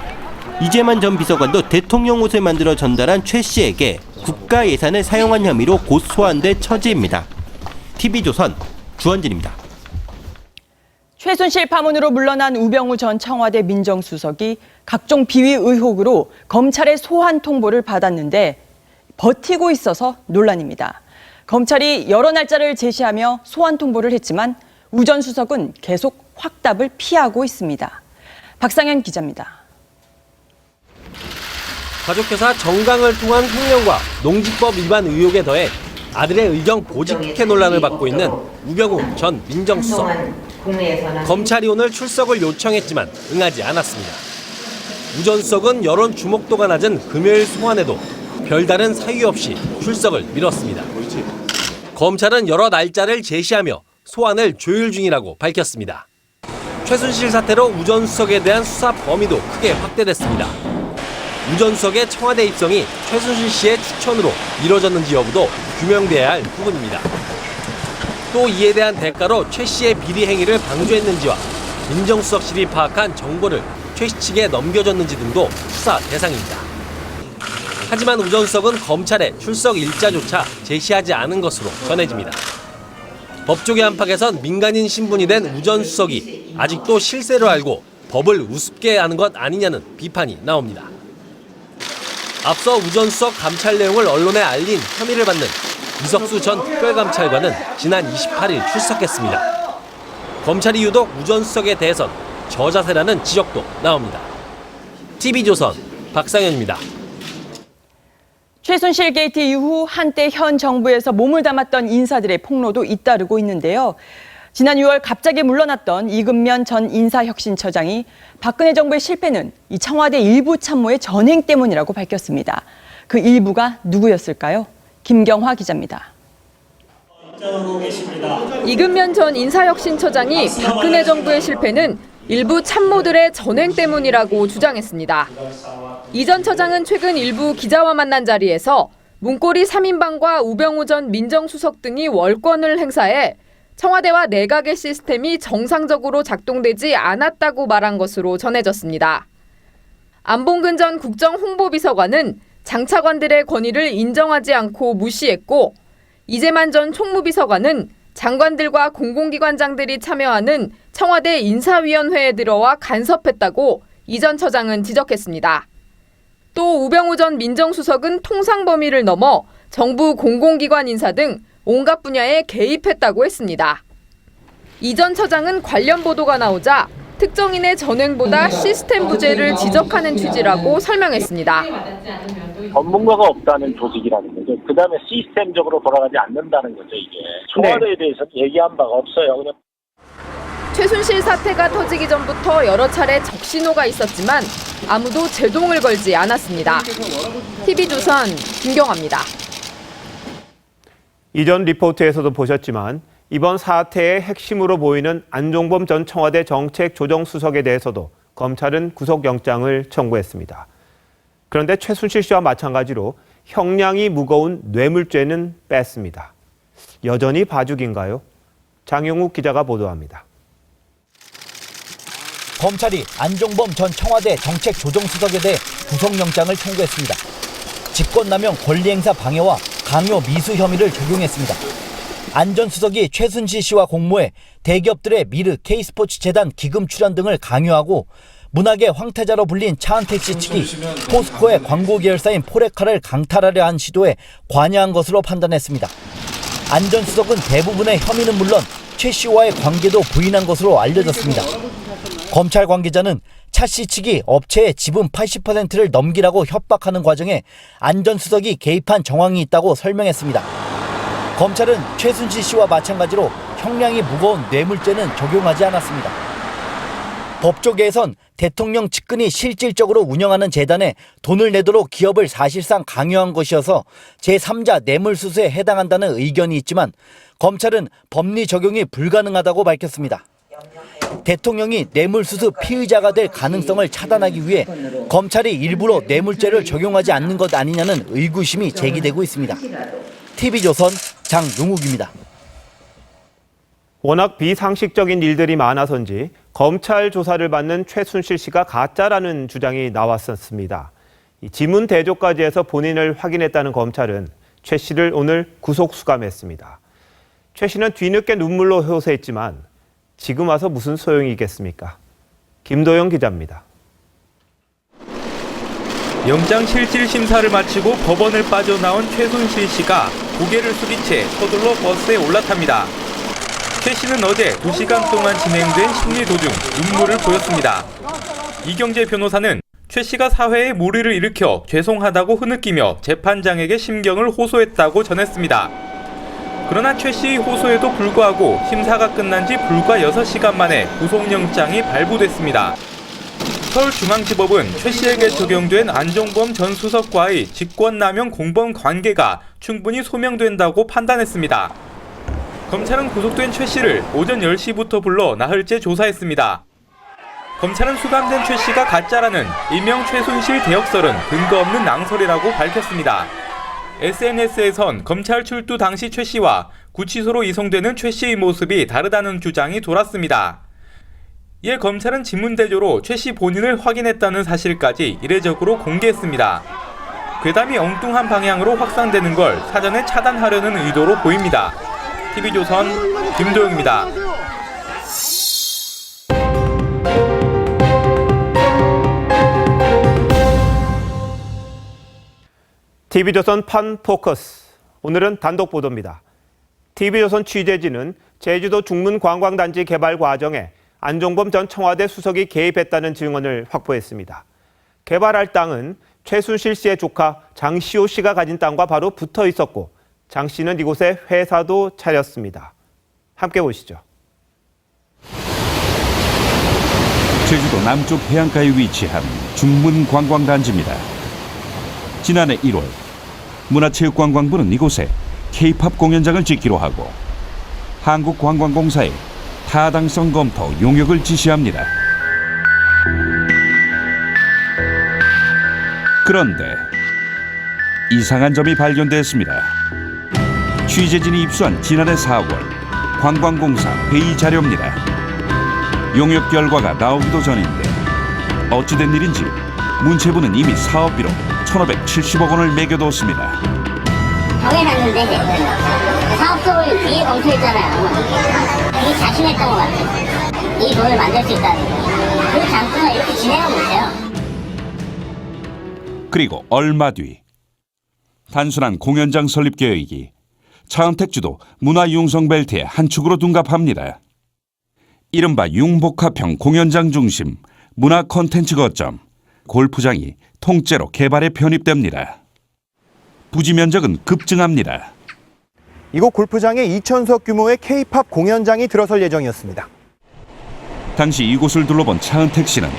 이재만 전 비서관도 대통령 옷을 만들어 전달한 최 씨에게 국가 예산을 사용한 혐의로 곧 소환될 처지입니다. TV조선 주원진입니다. 최순실 파문으로 물러난 우병우 전 청와대 민정수석이 각종 비위 의혹으로 검찰의 소환 통보를 받았는데 버티고 있어서 논란입니다. 검찰이 여러 날짜를 제시하며 소환 통보를 했지만 우 전 수석은 계속 확답을 피하고 있습니다. 박상현 기자입니다. 가족회사 정강을 통한 횡령과 농지법 위반 의혹에 더해 아들의 의정 보직 특혜 논란을 받고 있는 우병우 전 민정수석. 검찰이 오늘 출석을 요청했지만 응하지 않았습니다. 우 전 수석은 여론 주목도가 낮은 금요일 소환에도 별다른 사유 없이 출석을 미뤘습니다. 검찰은 여러 날짜를 제시하며 소환을 조율 중이라고 밝혔습니다. 최순실 사태로 우 전 수석에 대한 수사 범위도 크게 확대됐습니다. 우 전 수석의 청와대 입성이 최순실 씨의 추천으로 이뤄졌는지 여부도 규명돼야 할 부분입니다. 또 이에 대한 대가로 최 씨의 비리 행위를 방조했는지와 민정수석실이 파악한 정보를 최 씨 측에 넘겨줬는지 등도 수사 대상입니다. 하지만 우 전 수석은 검찰에 출석 일자조차 제시하지 않은 것으로 전해집니다. 법조계 안팎에선 민간인 신분이 된 우 전 수석이 아직도 실세로 알고 법을 우습게 아는 것 아니냐는 비판이 나옵니다. 앞서 우 전 수석 감찰 내용을 언론에 알린 혐의를 받는 이석수 전 특별감찰관은 지난 28일 출석했습니다. 검찰이 유독 우 전 수석에 대해선 저자세라는 지적도 나옵니다. TV조선 박상현입니다. 최순실 게이트 이후 한때 현 정부에서 몸을 담았던 인사들의 폭로도 잇따르고 있는데요. 지난 6월 갑자기 물러났던 이금면 전 인사혁신처장이 박근혜 정부의 실패는 이 청와대 일부 참모의 전행 때문이라고 밝혔습니다. 그 일부가 누구였을까요? 김경화 기자입니다. 이금면 전 인사혁신처장이 박근혜 정부의 실패는 일부 참모들의 전행 때문이라고 주장했습니다. 이 전 처장은 최근 일부 기자와 만난 자리에서 문고리 3인방과 우병우 전 민정수석 등이 월권을 행사해 청와대와 내각의 시스템이 정상적으로 작동되지 않았다고 말한 것으로 전해졌습니다. 안봉근 전 국정홍보비서관은 장차관들의 권위를 인정하지 않고 무시했고 이재만 전 총무비서관은 장관들과 공공기관장들이 참여하는 청와대 인사위원회에 들어와 간섭했다고 이 전 처장은 지적했습니다. 또 우병우 전 민정수석은 통상 범위를 넘어 정부 공공기관 인사 등 온갖 분야에 개입했다고 했습니다. 이 전 처장은 관련 보도가 나오자 특정인의 전횡보다 시스템 부재를 지적하는 취지라고 설명했습니다. 전문가가 없다는 조직이라는 거죠. 그다음에 시스템적으로 돌아가지 않는다는 거죠. 이게 청와대에 대해서는 얘기한 바가 없어요. 그냥. 최순실 사태가 터지기 전부터 여러 차례 적신호가 있었지만 아무도 제동을 걸지 않았습니다. TV조선 김경화입니다. 이전 리포트에서도 보셨지만 이번 사태의 핵심으로 보이는 안종범 전 청와대 정책조정수석에 대해서도 검찰은 구속영장을 청구했습니다. 그런데 최순실 씨와 마찬가지로 형량이 무거운 뇌물죄는 뺐습니다. 여전히 봐주기인가요? 장용욱 기자가 보도합니다. 검찰이 안종범 전 청와대 정책조정수석에 대해 구속영장을 청구했습니다. 직권남용 권리행사 방해와 강요 미수 혐의를 적용했습니다. 안 전 수석이 최순실 씨와 공모해 대기업들의 미르, K스포츠재단 기금 출연 등을 강요하고 문학의 황태자로 불린 차은택 씨 측이 포스코의 광고 계열사인 포레카를 강탈하려 한 시도에 관여한 것으로 판단했습니다. 안 전 수석은 대부분의 혐의는 물론 최 씨와의 관계도 부인한 것으로 알려졌습니다. 검찰 관계자는 차 씨 측이 업체의 지분 80%를 넘기라고 협박하는 과정에 안 전 수석이 개입한 정황이 있다고 설명했습니다. 검찰은 최순실 씨와 마찬가지로 형량이 무거운 뇌물죄는 적용하지 않았습니다. 법조계에선 대통령 측근이 실질적으로 운영하는 재단에 돈을 내도록 기업을 사실상 강요한 것이어서 제3자 뇌물수수에 해당한다는 의견이 있지만 검찰은 법리 적용이 불가능하다고 밝혔습니다. 대통령이 뇌물수수 피의자가 될 가능성을 차단하기 위해 검찰이 일부러 뇌물죄를 적용하지 않는 것 아니냐는 의구심이 제기되고 있습니다. TV조선 장용욱입니다. 워낙 비상식적인 일들이 많아서인지 검찰 조사를 받는 최순실 씨가 가짜라는 주장이 나왔었습니다. 지문 대조까지 해서 본인을 확인했다는 검찰은 최 씨를 오늘 구속 수감했습니다. 최 씨는 뒤늦게 눈물로 호소했지만 지금 와서 무슨 소용이겠습니까? 김도영 기자입니다. 영장실질심사를 마치고 법원을 빠져나온 최순실 씨가 고개를 숙인 채 서둘러 버스에 올라탑니다. 최 씨는 어제 2시간 동안 진행된 심리 도중 눈물을 보였습니다. 이경재 변호사는 최 씨가 사회에 물의를 일으켜 죄송하다고 흐느끼며 재판장에게 심경을 호소했다고 전했습니다. 그러나 최 씨의 호소에도 불구하고 심사가 끝난 지 불과 6시간 만에 구속영장이 발부됐습니다. 서울중앙지법은 최 씨에게 적용된 안종범 전 수석과의 직권남용 공범 관계가 충분히 소명된다고 판단했습니다. 검찰은 구속된 최 씨를 오전 10시부터 불러 나흘째 조사했습니다. 검찰은 수감된 최 씨가 가짜라는 일명 최순실 대역설은 근거 없는 낭설이라고 밝혔습니다. SNS에선 검찰 출두 당시 최 씨와 구치소로 이송되는 최 씨의 모습이 다르다는 주장이 돌았습니다. 이에 검찰은 지문대조로 최 씨 본인을 확인했다는 사실까지 이례적으로 공개했습니다. 괴담이 엉뚱한 방향으로 확산되는 걸 사전에 차단하려는 의도로 보입니다. TV조선 김도영입니다. TV조선 판포커스. 오늘은 단독 보도입니다. TV조선 취재진은 제주도 중문관광단지 개발 과정에 안종범 전 청와대 수석이 개입했다는 증언을 확보했습니다. 개발할 땅은 최순실 씨의 조카 장시호 씨가 가진 땅과 바로 붙어 있었고 장 씨는 이곳에 회사도 차렸습니다. 함께 보시죠. 제주도 남쪽 해안가에 위치한 중문관광단지입니다. 지난해 1월 문화체육관광부는 이곳에 K-팝 공연장을 짓기로 하고 한국관광공사에 타당성 검토 용역을 지시합니다. 그런데 이상한 점이 발견됐습니다. 취재진이 입수한 지난해 4월 관광공사 회의 자료입니다. 용역 결과가 나오기도 전인데 어찌된 일인지 문체부는 이미 사업비로 1,570억 원을 매겨뒀습니다. 정해놨는데 사업성을 뒤에 검토했잖아요. 되게 자신했던 것 같아요. 이 돈을 만들 수 있다는 그 장점을 이렇게 진행하고 있어요. 그리고 얼마 뒤 단순한 공연장 설립 계획이 차은택 주도 문화융성벨트의 한 축으로 둔갑합니다. 이른바 융복합형 공연장 중심 문화 콘텐츠 거점 골프장이 통째로 개발에 편입됩니다. 부지 면적은 급증합니다. 이곳 골프장에 2,000석 규모의 K-팝 공연장이 들어설 예정이었습니다. 당시 이곳을 둘러본 차은택 씨는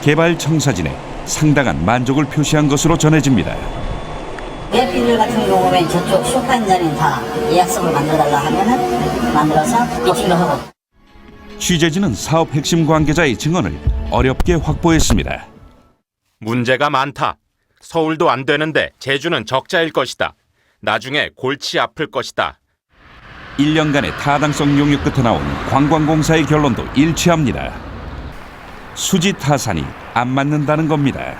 개발 청사진에 상당한 만족을 표시한 것으로 전해집니다. VIP들 같은 경우에 저쪽 쇼파인자는 다 예약석을 만들어달라 하면은 만들어서 예약을 하고. 취재진은 사업 핵심 관계자의 증언을 어렵게 확보했습니다. 문제가 많다. 서울도 안 되는데 제주는 적자일 것이다. 나중에 골치 아플 것이다. 1년간의 타당성 용역 끝에 나온 관광공사의 결론도 일치합니다. 수지 타산이 안 맞는다는 겁니다.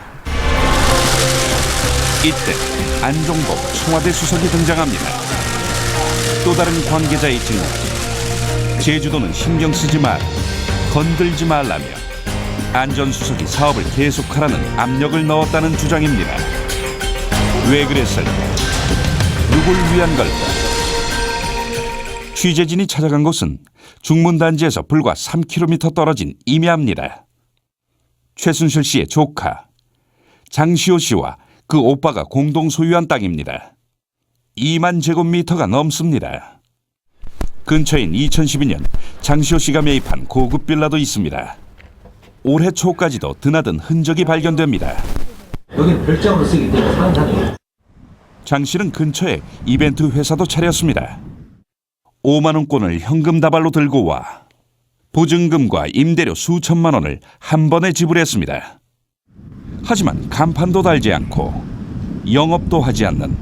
이때 안종복 청와대 수석이 등장합니다. 또 다른 관계자의 증언. 제주도는 신경 쓰지 마라, 건들지 말라며 안전수석이 사업을 계속하라는 압력을 넣었다는 주장입니다. 왜 그랬을까? 누굴 위한 걸까? 취재진이 찾아간 곳은 중문단지에서 불과 3km 떨어진 임야입니다. 최순실 씨의 조카 장시호 씨와 그 오빠가 공동 소유한 땅입니다. 2만 제곱미터가 넘습니다. 근처인 2012년 장시호 씨가 매입한 고급 빌라도 있습니다. 올해 초까지도 드나든 흔적이 발견됩니다. 여기는 별장으로 쓰기 때문에 상상해요. 장 씨는 근처에 이벤트 회사도 차렸습니다. 5만 원권을 현금 다발로 들고 와 보증금과 임대료 수천만 원을 한 번에 지불했습니다. 하지만 간판도 달지 않고 영업도 하지 않는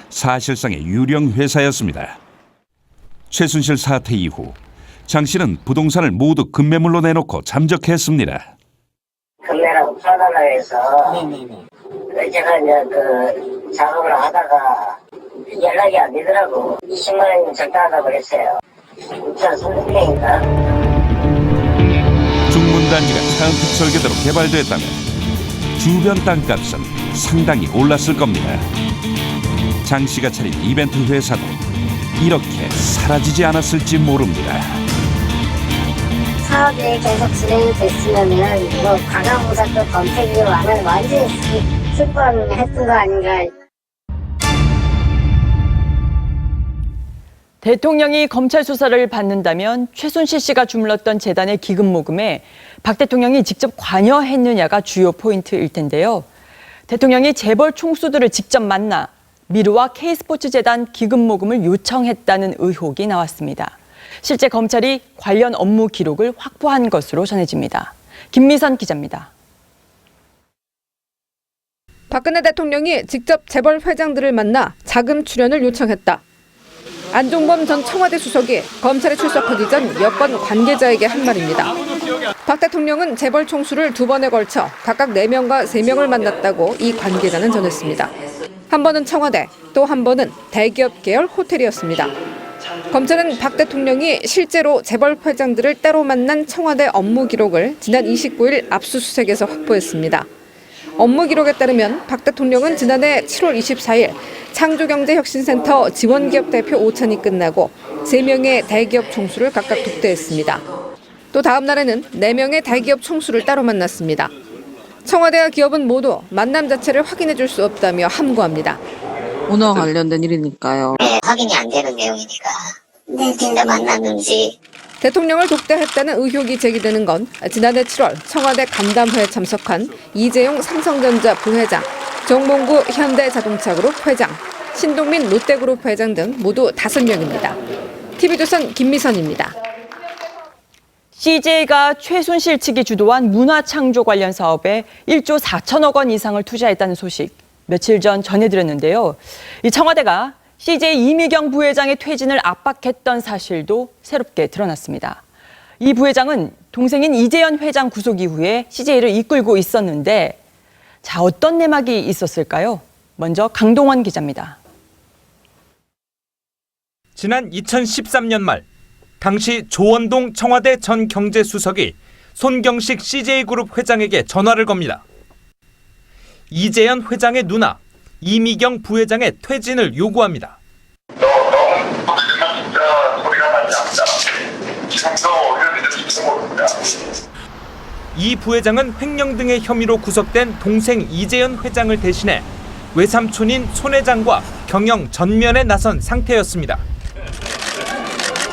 사실상의 유령 회사였습니다. 최순실 사태 이후 장 씨는 부동산을 모두 급매물로 내놓고 잠적했습니다. 금매라고 풀어달라고 해서 제가 이제 그 작업을 하다가 연락이 안 되더라고. 20만 원이면 적당하다고 그랬어요. 2,300명인가? 중문단지가 차은택 설계대로 개발됐다면 주변 땅값은 상당히 올랐을 겁니다. 장 씨가 차린 이벤트 회사도 이렇게 사라지지 않았을지 모릅니다. 사업이 계속 진행이 됐으면은 뭐 관광공사도 검색이 와는 완전히 출범했던 거 아닌가. 대통령이 검찰 수사를 받는다면 최순실 씨가 주물렀던 재단의 기금 모금에 박 대통령이 직접 관여했느냐가 주요 포인트일 텐데요. 대통령이 재벌 총수들을 직접 만나 미르와 K스포츠재단 기금 모금을 요청했다는 의혹이 나왔습니다. 실제 검찰이 관련 업무 기록을 확보한 것으로 전해집니다. 김미선 기자입니다. 박근혜 대통령이 직접 재벌 회장들을 만나 자금 출연을 요청했다. 안종범 전 청와대 수석이 검찰에 출석하기 전 여권 관계자에게 한 말입니다. 박 대통령은 재벌 총수를 2번에 걸쳐 각각 4명과 3명을 만났다고 이 관계자는 전했습니다. 한 번은 청와대, 또 한 번은 대기업 계열 호텔이었습니다. 검찰은 박 대통령이 실제로 재벌 회장들을 따로 만난 청와대 업무 기록을 지난 29일 압수수색에서 확보했습니다. 업무 기록에 따르면 박 대통령은 지난해 7월 24일 창조경제혁신센터 지원기업 대표 오찬이 끝나고 3명의 대기업 총수를 각각 독대했습니다. 또 다음 날에는 4명의 대기업 총수를 따로 만났습니다. 청와대와 기업은 모두 만남 자체를 확인해 줄 수 없다며 함구합니다. 문화 관련된 일이니까요. 확인이 안 되는 내용이니까. 네, 진짜 만났는지 대통령을 독대했다는 의혹이 제기되는 건 지난해 7월 청와대 간담회에 참석한 이재용 삼성전자 부회장, 정몽구 현대자동차그룹 회장, 신동민 롯데그룹 회장 등 모두 5명입니다. TV조선 김미선입니다. CJ가 최순실 측이 주도한 문화창조 관련 사업에 1조 4천억 원 이상을 투자했다는 소식 며칠 전 전해드렸는데요. 이 청와대가 CJ 이미경 부회장의 퇴진을 압박했던 사실도 새롭게 드러났습니다. 이 부회장은 동생인 이재현 회장 구속 이후에 CJ를 이끌고 있었는데 자, 어떤 내막이 있었을까요? 먼저 강동원 기자입니다. 지난 2013년 말 당시 조원동 청와대 전 경제수석이 손경식 CJ그룹 회장에게 전화를 겁니다. 이재현 회장의 누나 이미경 부회장의 퇴진을 요구합니다. 이 부회장은 횡령 등의 혐의로 구속된 동생 이재현 회장을 대신해 외삼촌인 손 회장과 경영 전면에 나선 상태였습니다.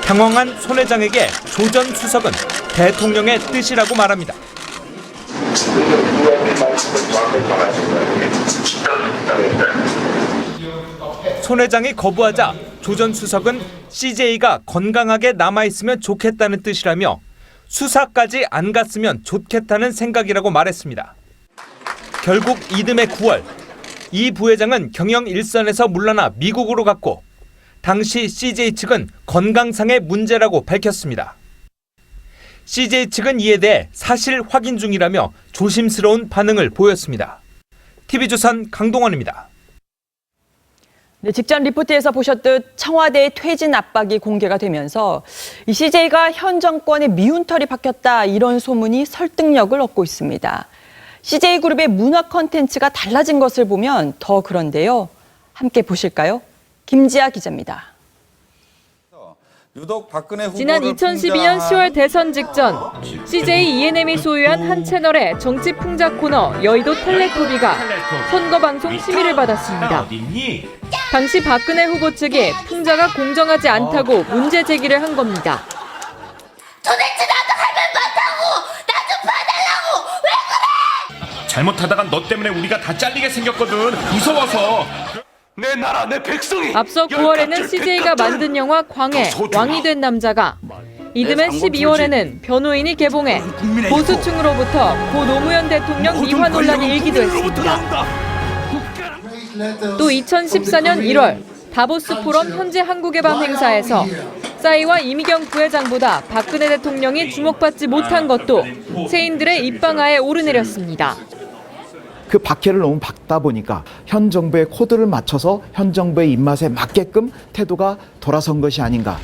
당황한 손 회장에게 조 전 수석은 대통령의 뜻이라고 말합니다. 손 회장이 거부하자 조 전 수석은 CJ가 건강하게 남아있으면 좋겠다는 뜻이라며 수사까지 안 갔으면 좋겠다는 생각이라고 말했습니다. 결국 이듬해 9월 이 부회장은 경영 일선에서 물러나 미국으로 갔고 당시 CJ 측은 건강상의 문제라고 밝혔습니다. CJ 측은 이에 대해 사실 확인 중이라며 조심스러운 반응을 보였습니다. TV조선 강동원입니다. 네, 직전 리포트에서 보셨듯 청와대의 퇴진 압박이 공개가 되면서 이 CJ가 현 정권의 미운털이 박혔다 이런 소문이 설득력을 얻고 있습니다. CJ그룹의 문화 콘텐츠가 달라진 것을 보면 더 그런데요. 함께 보실까요? 김지아 기자입니다. 지난 2012년 10월 대선 직전 CJ ENM이 소유한 한 채널의 정치 풍자 코너 여의도 텔레토비가 선거방송 심의를 받았습니다. 당시 박근혜 후보 측이 풍자가 공정하지 않다고 문제 제기를 한 겁니다. 도대체 나도 할 말 많다고! 나 좀 봐달라고! 왜 그래! 잘못하다간 너 때문에 우리가 다 잘리게 생겼거든. 무서워서. 내 나라 내 백성이. 앞서 9월에는 CJ가 만든 영화 광해 왕이 된 남자가 이듬해 12월에는 변호인이 개봉해 보수층으로부터 고 노무현 대통령 미화 논란이 일기도 했습니다. 또 2014년 1월 다보스 포럼 현재 한국의 밤 행사에서 싸이와 이미경 부회장보다 박근혜 대통령이 주목받지 못한 것도 세인들의 입방아에 오르내렸습니다. 그 박해를 너무 박다 보니까 현 정부의 코드를 맞춰서 현 정부의 입맛에 맞게끔 태도가 돌아선 것이 아닌가.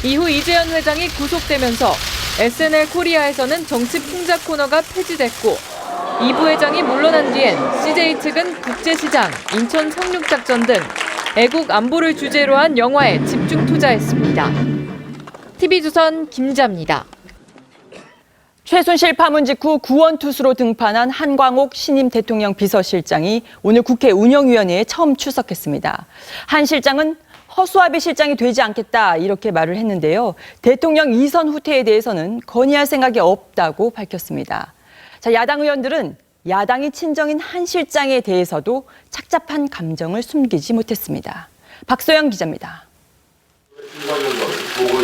이후 이재현 회장이 구속되면서 SNL 코리아에서는 정치 풍자 코너가 폐지됐고 이 부회장이 물러난 뒤엔 CJ 측은 국제시장, 인천 상륙작전 등 애국 안보를 주제로 한 영화에 집중 투자했습니다. TV조선 김자입니다. 최순실 파문 직후 구원투수로 등판한 한광옥 신임 대통령 비서실장이 오늘 국회 운영위원회에 처음 출석했습니다. 한 실장은 허수아비 실장이 되지 않겠다 이렇게 말을 했는데요. 대통령 이선 후퇴에 대해서는 건의할 생각이 없다고 밝혔습니다. 자, 야당 의원들은 야당이 친정인 한 실장에 대해서도 착잡한 감정을 숨기지 못했습니다. 박소영 기자입니다.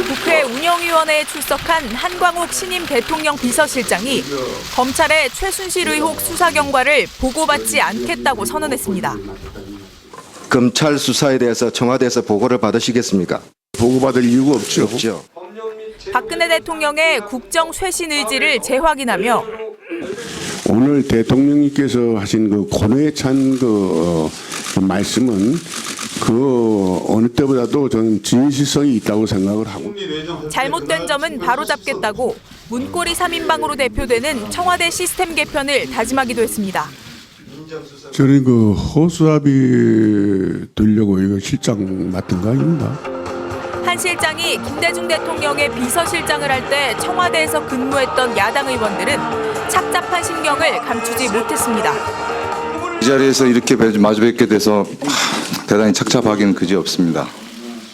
국회 운영위원회에 출석한 한광옥 신임 대통령 비서실장이 검찰의 최순실 의혹 수사 경과를 보고받지 않겠다고 선언했습니다. 검찰 수사에 대해서 청와대에서 보고를 받으시겠습니까? 보고받을 이유가 없죠. 박근혜 대통령의 국정 쇄신 의지를 재확인하며 오늘 대통령님께서 하신 그 고뇌에 찬 말씀은 어느 때보다도 저는 진실성이 있다고 생각을 하고 잘못된 점은 바로잡겠다고 문고리 3인방으로 대표되는 청와대 시스템 개편을 다짐하기도 했습니다. 저는 허수아비 들려고 이거 실장 맡은 거 아닙니다. 한 실장이 김대중 대통령의 비서실장을 할 때 청와대에서 근무했던 야당 의원들은 착잡한 심경을 감추지 못했습니다. 이 자리에서 이렇게 마주 뵙게 돼서 대단히 착잡하기는 그지없습니다.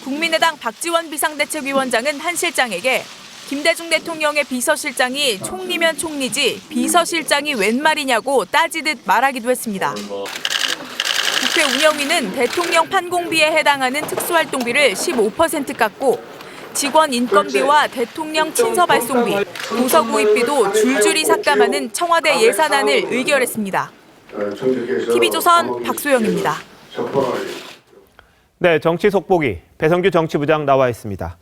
국민의당 박지원 비상대책위원장은 한 실장에게 김대중 대통령의 비서실장이 총리면 총리지 비서실장이 웬 말이냐고 따지듯 말하기도 했습니다. 국회 운영위는 대통령 판공비에 해당하는 특수활동비를 15% 깎고 직원 인건비와 대통령 친서 발송비, 도서 구입비도 줄줄이 삭감하는 청와대 예산안을 의결했습니다. TV조선 박소영입니다. 네, 정치 속보기 배성규 정치부장 나와 있습니다.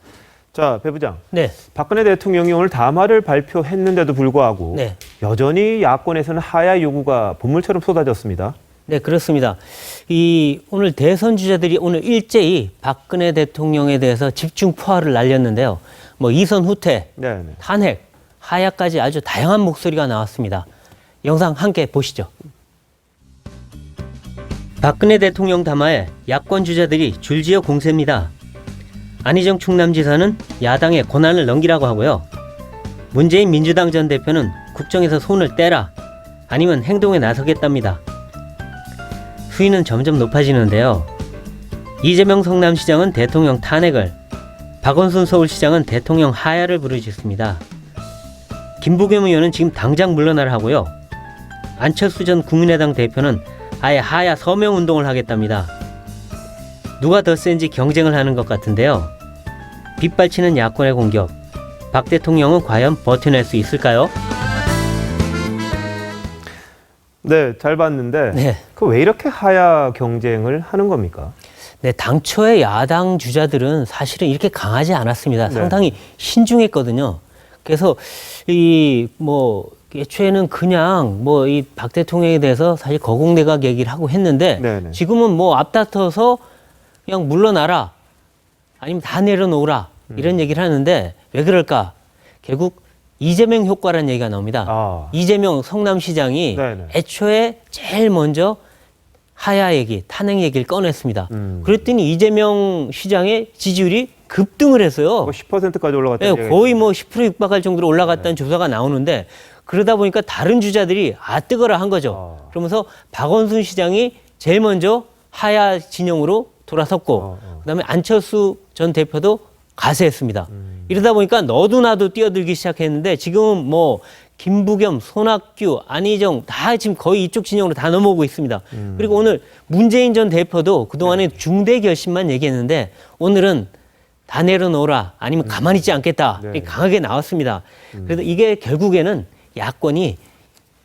자, 배 부장. 네. 박근혜 대통령이 오늘 담화를 발표했는데도 불구하고 네. 여전히 야권에서는 하야 요구가 본물처럼 쏟아졌습니다. 네, 그렇습니다. 오늘 대선 주자들이 오늘 일제히 박근혜 대통령에 대해서 집중 포화를 날렸는데요. 뭐 이선 후퇴, 탄핵, 하야까지 아주 다양한 목소리가 나왔습니다. 영상 함께 보시죠. 박근혜 대통령 담화에 야권 주자들이 줄지어 공세입니다. 안희정 충남지사는 야당에 권한을 넘기라고 하고요. 문재인 민주당 전 대표는 국정에서 손을 떼라, 아니면 행동에 나서겠답니다. 수위는 점점 높아지는데요. 이재명 성남시장은 대통령 탄핵을, 박원순 서울시장은 대통령 하야를 부르짖습니다. 김부겸 의원은 지금 당장 물러나라 하고요. 안철수 전 국민의당 대표는 아예 하야 서명 운동을 하겠답니다. 누가 더 센지 경쟁을 하는 것 같은데요. 빗발치는 야권의 공격. 박 대통령은 과연 버텨낼 수 있을까요? 네, 잘 봤는데 네. 그 왜 이렇게 하야 경쟁을 하는 겁니까? 네, 당초에 야당 주자들은 사실은 이렇게 강하지 않았습니다. 상당히 신중했거든요. 그래서 애초에는 그냥 이 박 대통령에 대해서 사실 거국내각 얘기를 하고 했는데 지금은 앞다퉈서 그냥 물러나라, 아니면 다 내려놓으라 이런 얘기를 하는데 왜 그럴까? 결국 이재명 효과라는 얘기가 나옵니다. 이재명 성남시장이 애초에 제일 먼저 하야 얘기, 탄핵 얘기를 꺼냈습니다. 그랬더니 이재명 시장의 지지율이 급등을 했어요. 10%까지 올라갔다. 네, 거의 10% 육박할 정도로 올라갔다는 조사가 나오는데, 그러다 보니까 다른 주자들이 뜨거라 한 거죠. 그러면서 박원순 시장이 제일 먼저 하야 진영으로 돌아섰고, 그다음에 안철수 전 대표도 가세했습니다. 이러다 보니까 너도 나도 뛰어들기 시작했는데 지금은 김부겸, 손학규, 안희정 다 지금 거의 이쪽 진영으로 다 넘어오고 있습니다. 그리고 오늘 문재인 전 대표도 그동안에 중대 결심만 얘기했는데 오늘은 다 내려놓으라, 아니면 가만히 있지 않겠다, 강하게 나왔습니다. 그래서 이게 결국에는 야권이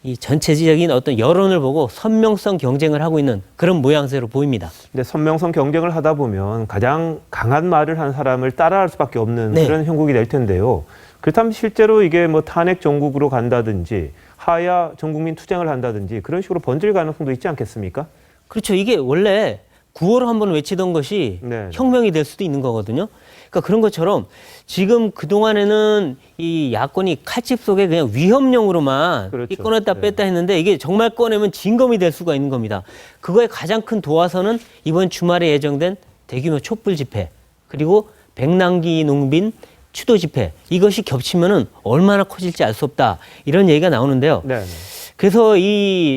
이 전체적인 어떤 여론을 보고 선명성 경쟁을 하고 있는 그런 모양새로 보입니다. 근데 선명성 경쟁을 하다 보면 가장 강한 말을 한 사람을 따라할 수밖에 없는 그런 형국이 될 텐데요. 그렇다면 실제로 이게 탄핵 정국으로 간다든지 하야 전국민 투쟁을 한다든지 그런 식으로 번질 가능성도 있지 않겠습니까? 그렇죠. 이게 원래 구호로 한번 외치던 것이 혁명이 될 수도 있는 거거든요. 그러니까 그런 것처럼 지금 그동안에는 이 야권이 칼집 속에 그냥 위협령으로만 꺼냈다 뺐다 했는데 이게 정말 꺼내면 진검이 될 수가 있는 겁니다. 그거의 가장 큰 도화선은 이번 주말에 예정된 대규모 촛불 집회, 그리고 백남기 농빈 추도 집회, 이것이 겹치면은 얼마나 커질지 알 수 없다, 이런 얘기가 나오는데요. 그래서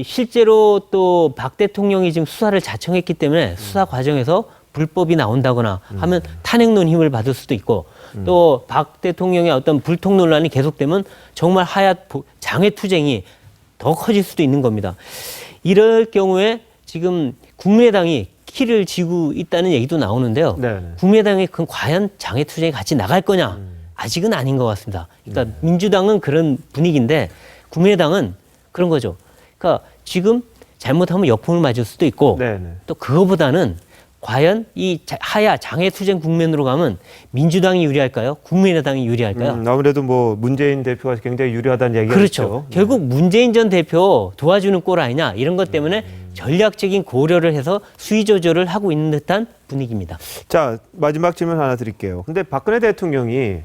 실제로 또 박 대통령이 지금 수사를 자청했기 때문에 수사 과정에서 불법이 나온다거나 하면 탄핵론 힘을 받을 수도 있고, 또 박 대통령의 어떤 불통 논란이 계속되면 정말 하야 장외 투쟁이 더 커질 수도 있는 겁니다. 이럴 경우에 지금 국민의당이 키를 쥐고 있다는 얘기도 나오는데요. 국민의당이 과연 장외 투쟁에 같이 나갈 거냐? 아직은 아닌 것 같습니다. 그러니까 민주당은 그런 분위기인데 국민의당은 그런 거죠. 그러니까 지금 잘못하면 역풍을 맞을 수도 있고, 또 그거보다는 과연 이 하야 장외 투쟁 국면으로 가면 민주당이 유리할까요? 국민의당이 유리할까요? 아무래도 문재인 대표가 굉장히 유리하다는 얘기가 그렇죠. 있죠. 결국 문재인 전 대표 도와주는 꼴 아니냐, 이런 것 때문에 전략적인 고려를 해서 수위 조절을 하고 있는 듯한 분위기입니다. 자, 마지막 질문 하나 드릴게요. 근데 박근혜 대통령이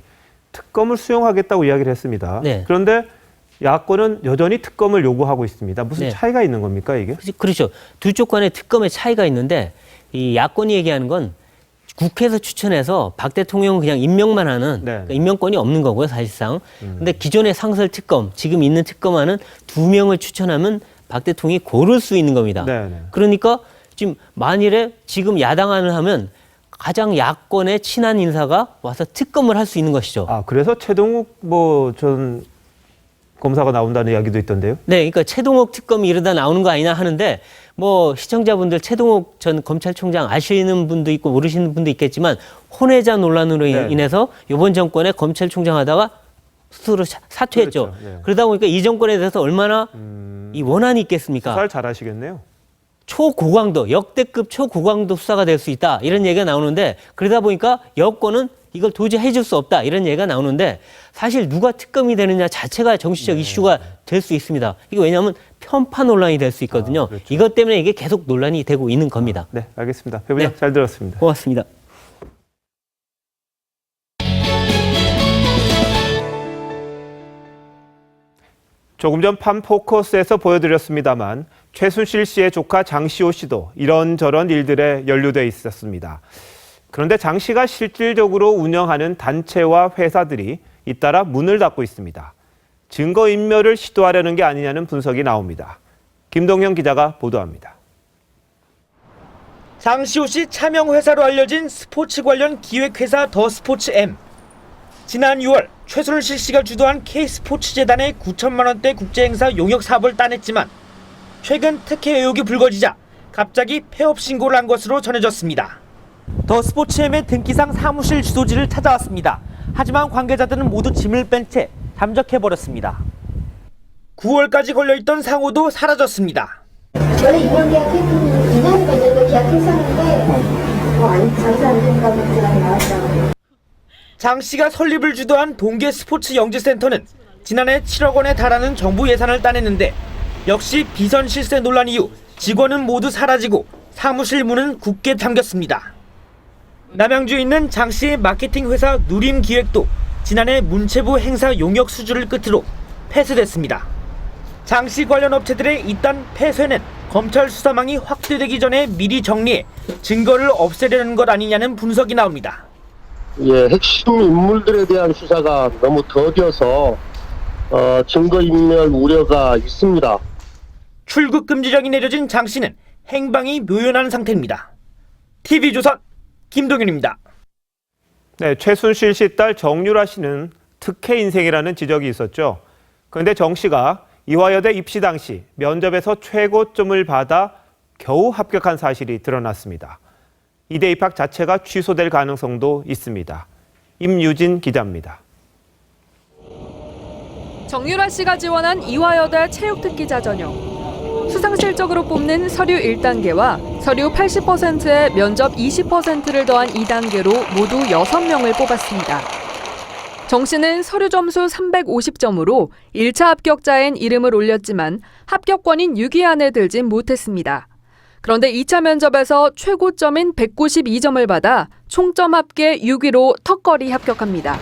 특검을 수용하겠다고 이야기를 했습니다. 그런데 야권은 여전히 특검을 요구하고 있습니다. 무슨 차이가 있는 겁니까, 이게? 그렇죠. 두 쪽 간의 특검의 차이가 있는데, 이 야권이 얘기하는 건 국회에서 추천해서 박 대통령은 그냥 임명만 하는, 그러니까 임명권이 없는 거고요, 사실상. 근데 기존의 상설 특검, 지금 있는 특검안은 2명을 추천하면 박 대통령이 고를 수 있는 겁니다. 그러니까 지금 만일에 지금 야당안을 하면 가장 야권에 친한 인사가 와서 특검을 할 수 있는 것이죠. 아, 그래서 최동욱 전 검사가 나온다는 이야기도 있던데요? 네, 그러니까 최동욱 특검이 이러다 나오는 거 아니냐 하는데 뭐 시청자분들 최동욱 전 검찰총장 아시는 분도 있고 모르시는 분도 있겠지만 혼외자 논란으로 인해서 이번 정권에 검찰총장 하다가 스스로 사퇴했죠. 그렇죠. 네. 그러다 보니까 이 정권에 대해서 얼마나 이 원한이 있겠습니까? 수사를 잘하시겠네요. 초고강도, 역대급 초고강도 수사가 될 수 있다 이런 얘기가 나오는데 그러다 보니까 여권은 이걸 도저히 해줄 수 없다 이런 얘기가 나오는데 사실 누가 특검이 되느냐 자체가 정치적 이슈가 될 수 있습니다. 이게 왜냐하면 편파 논란이 될 수 있거든요. 그렇죠. 이것 때문에 이게 계속 논란이 되고 있는 겁니다. 네, 알겠습니다. 배 부장 잘 들었습니다. 고맙습니다. 조금 전 팜포커스에서 보여드렸습니다만 최순실 씨의 조카 장시호 씨도 이런저런 일들에 연루돼 있었습니다. 그런데 장 씨가 실질적으로 운영하는 단체와 회사들이 잇따라 문을 닫고 있습니다. 증거인멸을 시도하려는 게 아니냐는 분석이 나옵니다. 김동현 기자가 보도합니다. 장시호 씨 차명 회사로 알려진 스포츠 관련 기획회사 더 스포츠 M. 지난 6월 최순실 씨가 주도한 K스포츠재단의 9천만 원대 국제행사 용역 사업을 따냈지만 최근 특혜 의혹이 불거지자 갑자기 폐업 신고를 한 것으로 전해졌습니다. 더 스포츠M의 등기상 사무실 주소지를 찾아왔습니다. 하지만 관계자들은 모두 짐을 뺀 채 잠적해버렸습니다. 9월까지 걸려있던 상호도 사라졌습니다. 원래 2년 계약 2년 걸려도 계약했었는데 안 장사 안 된다고 들어가 나왔죠. 장 씨가 설립을 주도한 동계 스포츠 영지센터는 지난해 7억 원에 달하는 정부 예산을 따냈는데 역시 비선 실세 논란 이후 직원은 모두 사라지고 사무실 문은 굳게 잠겼습니다. 남양주에 있는 장 씨의 마케팅 회사 누림기획도 지난해 문체부 행사 용역 수주를 끝으로 폐쇄됐습니다. 장 씨 관련 업체들의 이딴 폐쇄는 검찰 수사망이 확대되기 전에 미리 정리해 증거를 없애려는 것 아니냐는 분석이 나옵니다. 예, 핵심 인물들에 대한 수사가 너무 더뎌서 증거인멸 우려가 있습니다. 출국 금지령이 내려진 장 씨는 행방이 묘연한 상태입니다. TV조선 김동윤입니다. 네, 최순실 씨 딸 정유라 씨는 특혜 인생이라는 지적이 있었죠. 그런데 정 씨가 이화여대 입시 당시 면접에서 최고점을 받아 겨우 합격한 사실이 드러났습니다. 이대 입학 자체가 취소될 가능성도 있습니다. 임유진 기자입니다. 정유라 씨가 지원한 이화여대 체육특기자 전형. 수상실적으로 뽑는 서류 1단계와 서류 80%에 면접 20%를 더한 2단계로 모두 6명을 뽑았습니다. 정 씨는 서류 점수 350점으로 1차 합격자엔 이름을 올렸지만 합격권인 6위 안에 들진 못했습니다. 그런데 2차 면접에서 최고점인 192점을 받아 총점 합계 6위로 턱걸이 합격합니다.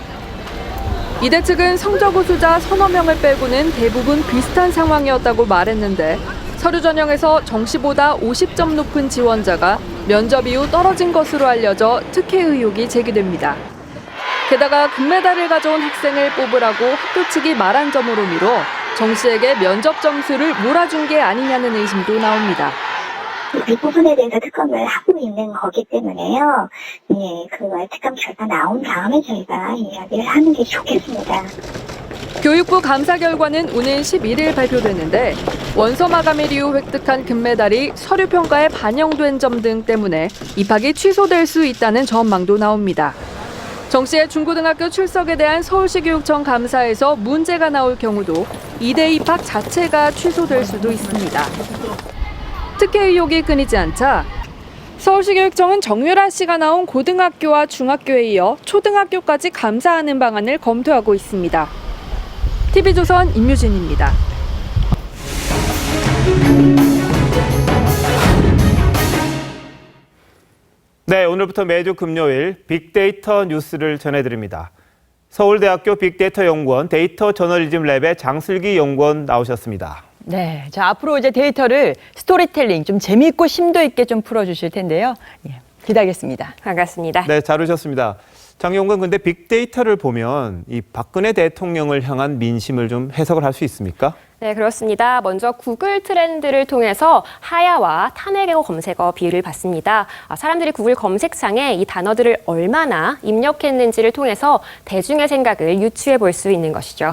이대 측은 성적 우수자 서너 명을 빼고는 대부분 비슷한 상황이었다고 말했는데 서류 전형에서 정 씨보다 50점 높은 지원자가 면접 이후 떨어진 것으로 알려져 특혜 의혹이 제기됩니다. 게다가 금메달을 가져온 학생을 뽑으라고 학교 측이 말한 점으로 미뤄 정 씨에게 면접 점수를 몰아준 게 아니냐는 의심도 나옵니다. 이 부분에 대해서 특검을 하고 있는 거기 때문에요. 예, 그 특검 결과 나온 다음에 저희가 이야기를 하는 게 좋겠습니다. 교육부 감사 결과는 오는 11일 발표되는데 원서 마감일 이후 획득한 금메달이 서류 평가에 반영된 점 등 때문에 입학이 취소될 수 있다는 전망도 나옵니다. 정 씨의 중고등학교 출석에 대한 서울시 교육청 감사에서 문제가 나올 경우도 이대 입학 자체가 취소될 수도 있습니다. 특혜 의혹이 끊이지 않자 서울시 교육청은 정유라 씨가 나온 고등학교와 중학교에 이어 초등학교까지 감사하는 방안을 검토하고 있습니다. TV조선 임유진입니다. 네, 오늘부터 매주 금요일 빅데이터 뉴스를 전해드립니다. 서울대학교 빅데이터 연구원 데이터 저널리즘 랩의 장슬기 연구원 나오셨습니다. 네, 자 앞으로 이제 데이터를 스토리텔링 좀 재미있고 심도 있게 좀 풀어주실 텐데요. 예, 기다리겠습니다. 반갑습니다. 네, 잘 오셨습니다. 장 연구원, 근데 빅데이터를 보면 이 박근혜 대통령을 향한 민심을 좀 해석을 할 수 있습니까? 네, 그렇습니다. 먼저 구글 트렌드를 통해서 하야와 탄핵의 검색어 비율을 봤습니다. 사람들이 구글 검색창에 이 단어들을 얼마나 입력했는지를 통해서 대중의 생각을 유추해 볼 수 있는 것이죠.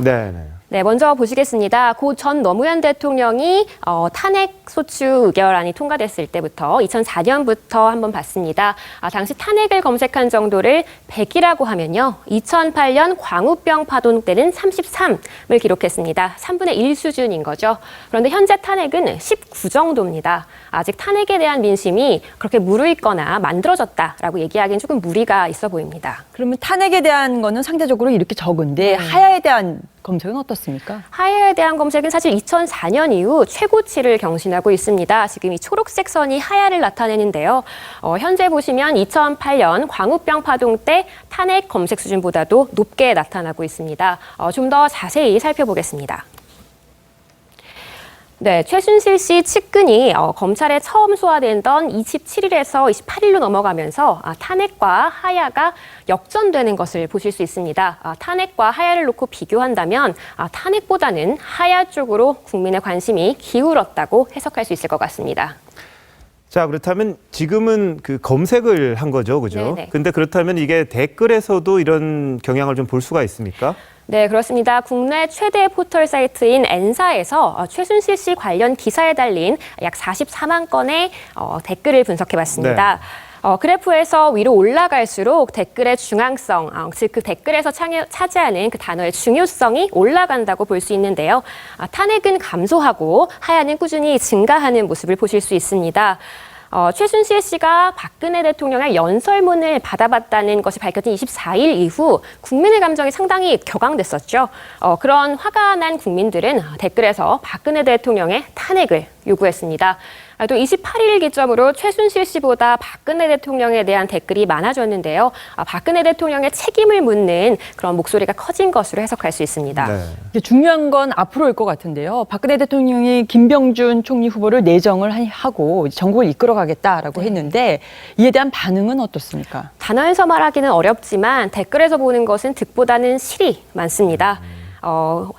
네, 먼저 보시겠습니다. 고 전 노무현 대통령이 탄핵 소추 의결안이 통과됐을 때부터 2004년부터 한번 봤습니다. 당시 탄핵을 검색한 정도를 100이라고 하면요. 2008년 광우병 파동 때는 33을 기록했습니다. 3분의 1 수준인 거죠. 그런데 현재 탄핵은 19 정도입니다. 아직 탄핵에 대한 민심이 그렇게 무르익거나 만들어졌다라고 얘기하기엔 조금 무리가 있어 보입니다. 그러면 탄핵에 대한 거는 상대적으로 이렇게 적은데 하야에 대한 검색은 어떻습니까? 하야에 대한 검색은 사실 2004년 이후 최고치를 경신하고 있습니다. 지금 이 초록색 선이 하야를 나타내는데요. 현재 보시면 2008년 광우병 파동 때 탄핵 검색 수준보다도 높게 나타나고 있습니다. 좀 더 자세히 살펴보겠습니다. 네, 최순실 씨 측근이 검찰에 처음 소환됐던 27일에서 28일로 넘어가면서 탄핵과 하야가 역전되는 것을 보실 수 있습니다. 탄핵과 하야를 놓고 비교한다면 탄핵보다는 하야 쪽으로 국민의 관심이 기울었다고 해석할 수 있을 것 같습니다. 자, 그렇다면 지금은 그 검색을 한 거죠, 그죠? 네네. 근데 그렇다면 이게 댓글에서도 이런 경향을 좀 볼 수가 있습니까? 네, 그렇습니다. 국내 최대 포털 사이트인 N사에서 최순실 씨 관련 기사에 달린 약 44만 건의 댓글을 분석해봤습니다. 그래프에서 위로 올라갈수록 댓글의 중앙성, 즉 그 댓글에서 차지하는 그 단어의 중요성이 올라간다고 볼 수 있는데요. 탄핵은 감소하고 하야는 꾸준히 증가하는 모습을 보실 수 있습니다. 최순실 씨가 박근혜 대통령의 연설문을 받아봤다는 것이 밝혀진 24일 이후 국민의 감정이 상당히 격앙됐었죠. 그런 화가 난 국민들은 댓글에서 박근혜 대통령의 탄핵을 요구했습니다. 또 28일 기점으로 최순실 씨보다 박근혜 대통령에 대한 댓글이 많아졌는데요. 박근혜 대통령의 책임을 묻는 그런 목소리가 커진 것으로 해석할 수 있습니다. 네. 중요한 건 앞으로일 것 같은데요. 박근혜 대통령이 김병준 총리 후보를 내정을 하고 전국을 이끌어가겠다라고 했는데 이에 대한 반응은 어떻습니까? 단어에서 말하기는 어렵지만 댓글에서 보는 것은 득보다는 실이 많습니다.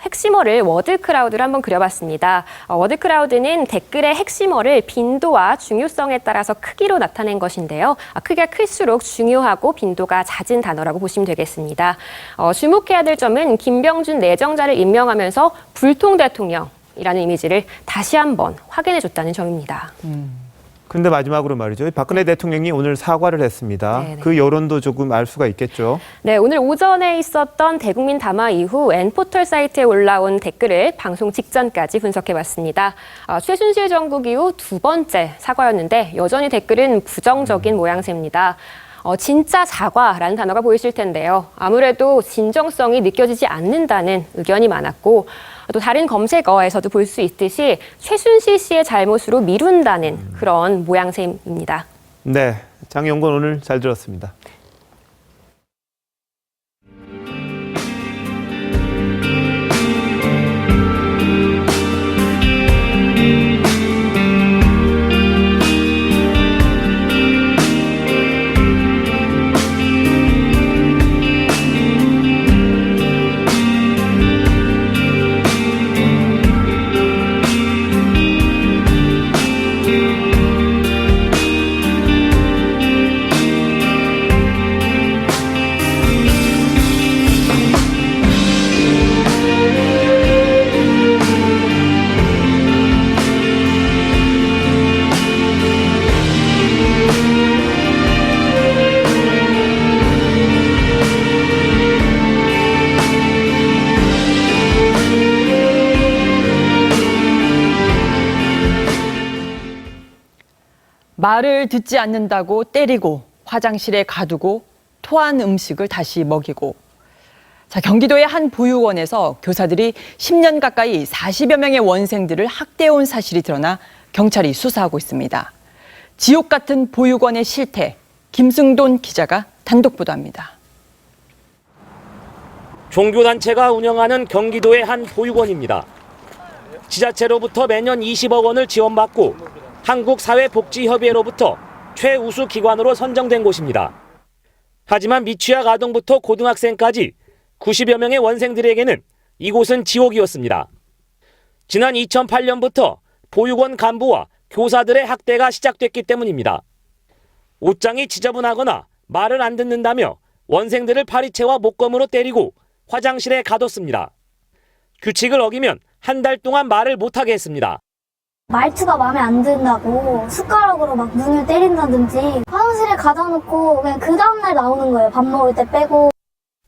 핵심어를 워드크라우드를 한번 그려봤습니다. 워드크라우드는 댓글의 핵심어를 빈도와 중요성에 따라서 크기로 나타낸 것인데요. 크기가 클수록 중요하고 빈도가 잦은 단어라고 보시면 되겠습니다. 주목해야 될 점은 김병준 내정자를 임명하면서 불통 대통령이라는 이미지를 다시 한번 확인해줬다는 점입니다. 근데 마지막으로 말이죠. 박근혜 대통령이 오늘 사과를 했습니다. 네네. 그 여론도 조금 알 수가 있겠죠. 네, 오늘 오전에 있었던 대국민 담화 이후 N포털 사이트에 올라온 댓글을 방송 직전까지 분석해봤습니다. 최순실 정국 이후 두 번째 사과였는데 여전히 댓글은 부정적인 모양새입니다. 진짜 사과라는 단어가 보이실 텐데요. 아무래도 진정성이 느껴지지 않는다는 의견이 많았고 또 다른 검색어에서도 볼 수 있듯이 최순실 씨의 잘못으로 미룬다는 그런 모양새입니다. 네, 장영건 오늘 잘 들었습니다. 말을 듣지 않는다고 때리고 화장실에 가두고 토한 음식을 다시 먹이고. 자, 경기도의 한 보육원에서 교사들이 10년 가까이 40여 명의 원생들을 학대해온 사실이 드러나 경찰이 수사하고 있습니다. 지옥 같은 보육원의 실태, 김승돈 기자가 단독 보도합니다. 종교단체가 운영하는 경기도의 한 보육원입니다. 지자체로부터 매년 20억 원을 지원받고 한국사회복지협의회로부터 최우수 기관으로 선정된 곳입니다. 하지만 미취학 아동부터 고등학생까지 90여 명의 원생들에게는 이곳은 지옥이었습니다. 지난 2008년부터 보육원 간부와 교사들의 학대가 시작됐기 때문입니다. 옷장이 지저분하거나 말을 안 듣는다며 원생들을 파리채와 목검으로 때리고 화장실에 가뒀습니다. 규칙을 어기면 한 달 동안 말을 못하게 했습니다. 말투가 마음에 안 든다고 숟가락으로 막 눈을 때린다든지 화장실에 가다 놓고 그냥 그 다음날 나오는 거예요. 밥 먹을 때 빼고.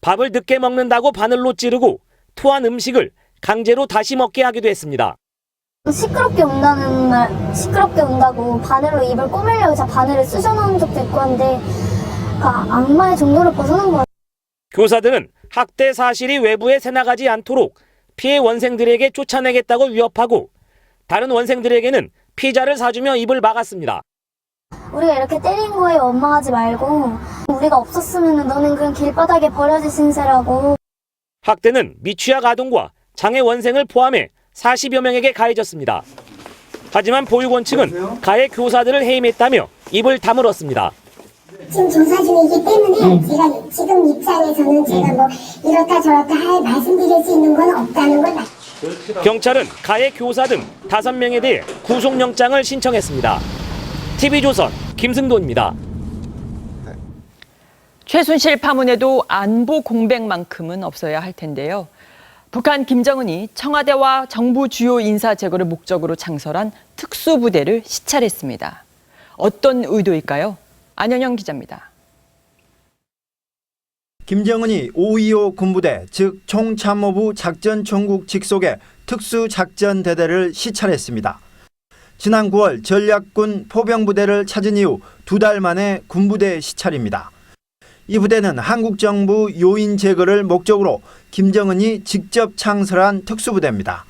밥을 늦게 먹는다고 바늘로 찌르고 토한 음식을 강제로 다시 먹게 하기도 했습니다. 시끄럽게 운다고 바늘로 입을 꼬매려고 해서 바늘을 쑤셔넣은 적도 있고 한데 악마의 정도를 벗어난 것 같아요. 교사들은 학대 사실이 외부에 새나가지 않도록 피해 원생들에게 쫓아내겠다고 위협하고 다른 원생들에게는 피자를 사주며 입을 막았습니다. 우리가 이렇게 때린 거에 원망하지 말고 우리가 없었으면 너는 그냥 길바닥에 버려질 신세라고. 학대는 미취학 아동과 장애 원생을 포함해 40여 명에게 가해졌습니다. 하지만 보육원 측은 가해 교사들을 해임했다며 입을 다물었습니다. 지금 조사 중이기 때문에 제가 지금 입장에서는 제가 뭐 이렇다 저렇다 말씀드릴 수 있는 건 없다는 걸 경찰은 가해 교사 등 5명에 대해 구속영장을 신청했습니다. TV조선 김승도입니다. 최순실 파문에도 안보 공백만큼은 없어야 할 텐데요. 북한 김정은이 청와대와 정부 주요 인사 제거를 목적으로 창설한 특수부대를 시찰했습니다. 어떤 의도일까요? 안현영 기자입니다. 김정은이 525 군부대, 즉 총참모부 작전총국 직속의 특수작전대대를 시찰했습니다. 지난 9월 전략군 포병부대를 찾은 이후 2달 만에 군부대 시찰입니다. 이 부대는 한국 정부 요인 제거를 목적으로 김정은이 직접 창설한 특수부대입니다.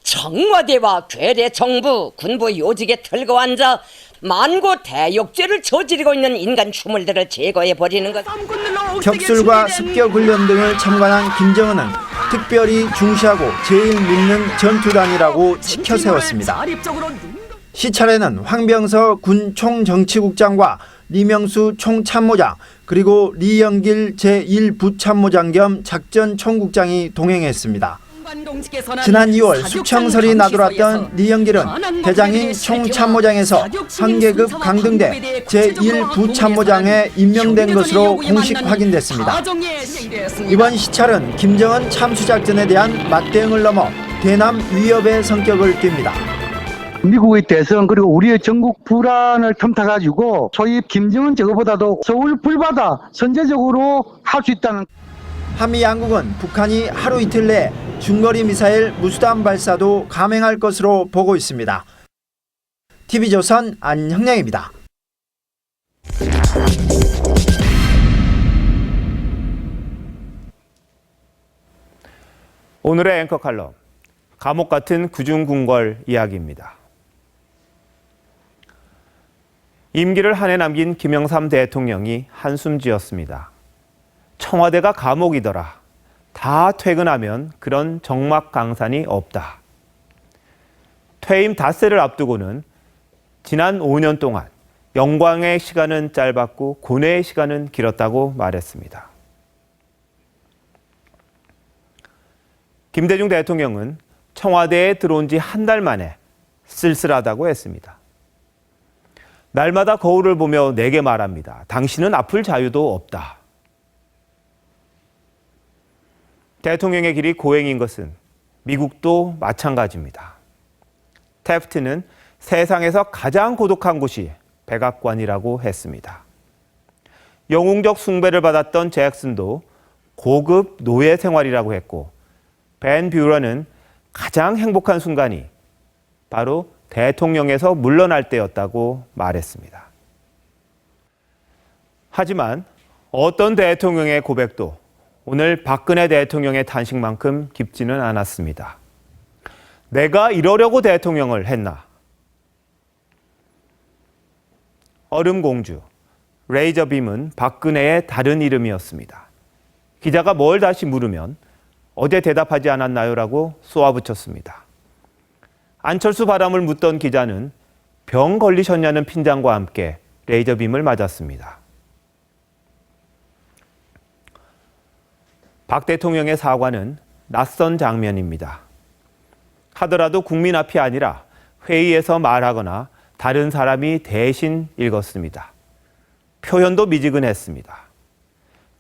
청와대와 괴뢰 정부, 군부 요직에 들고 앉아 만고 대욕죄를 저지르고 있는 인간 추물들을 제거해버리는 것. 격술과 습격 훈련 등을 참관한 김정은은 특별히 중시하고 제일 믿는 전투단이라고 치켜 세웠습니다. 시찰에는 황병서 군 총정치국장과 리명수 총참모장 그리고 리영길 제1부참모장 겸 작전총국장이 동행했습니다. 지난 2월 수청설이 나돌았던 리영길은 대장인 총참모장에서 한계급 강등돼 제1부참모장에 임명된 것으로 공식 확인됐습니다. 이번 시찰은 김정은 참수작전에 대한 맞대응을 넘어 대남 위협의 성격을 띱니다. 미국의 대선 그리고 우리의 전국 불안을 틈타가지고 소위 김정은 저거보다도 서울 불바다 선제적으로 할 수 있다는. 한미 양국은 북한이 하루 이틀 내에 중거리 미사일 무수단 발사도 감행할 것으로 보고 있습니다. TV조선 안형량입니다. 오늘의 앵커 칼럼, 감옥 같은 구중궁궐 이야기입니다. 임기를 한 해 남긴 김영삼 대통령이 한숨 지었습니다. 청와대가 감옥이더라. 다 퇴근하면 그런 적막강산이 없다. 퇴임 닷새를 앞두고는 지난 5년 동안 영광의 시간은 짧았고 고뇌의 시간은 길었다고 말했습니다. 김대중 대통령은 청와대에 들어온 지 한 달 만에 쓸쓸하다고 했습니다. 날마다 거울을 보며 내게 말합니다. 당신은 아플 자유도 없다. 대통령의 길이 고행인 것은 미국도 마찬가지입니다. 태프트는 세상에서 가장 고독한 곳이 백악관이라고 했습니다. 영웅적 숭배를 받았던 잭슨도 고급 노예 생활이라고 했고, 벤 뷰러는 가장 행복한 순간이 바로 대통령에서 물러날 때였다고 말했습니다. 하지만 어떤 대통령의 고백도 오늘 박근혜 대통령의 탄식만큼 깊지는 않았습니다. 내가 이러려고 대통령을 했나? 얼음공주, 레이저빔은 박근혜의 다른 이름이었습니다. 기자가 뭘 다시 물으면 어제 대답하지 않았나요? 라고 쏘아붙였습니다. 안철수 바람을 묻던 기자는 병 걸리셨냐는 핀잔과 함께 레이저빔을 맞았습니다. 박 대통령의 사과는 낯선 장면입니다. 하더라도 국민 앞이 아니라 회의에서 말하거나 다른 사람이 대신 읽었습니다. 표현도 미지근했습니다.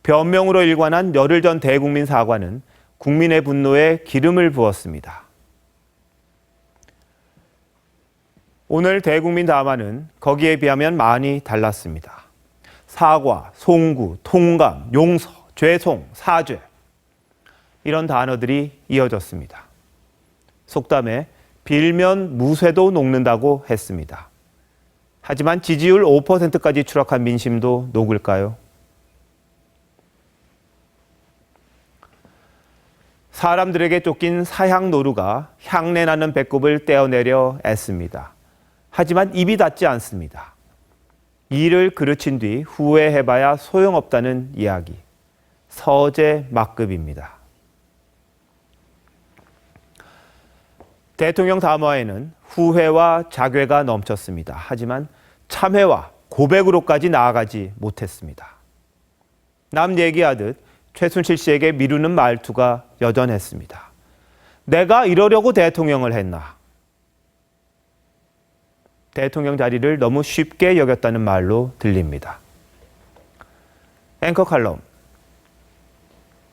변명으로 일관한 열흘 전 대국민 사과는 국민의 분노에 기름을 부었습니다. 오늘 대국민 담화는 거기에 비하면 많이 달랐습니다. 사과, 송구, 통감, 용서, 죄송, 사죄 이런 단어들이 이어졌습니다. 속담에 빌면 무쇠도 녹는다고 했습니다. 하지만 지지율 5%까지 추락한 민심도 녹을까요? 사람들에게 쫓긴 사향 노루가 향내나는 배꼽을 떼어내려 애씁니다. 하지만 입이 닿지 않습니다. 이를 그르친 뒤 후회해봐야 소용없다는 이야기. 서재 막급입니다. 대통령 담화에는 후회와 자괴가 넘쳤습니다. 하지만 참회와 고백으로까지 나아가지 못했습니다. 남 얘기하듯 최순실 씨에게 미루는 말투가 여전했습니다. 내가 이러려고 대통령을 했나? 대통령 자리를 너무 쉽게 여겼다는 말로 들립니다. 앵커 칼럼,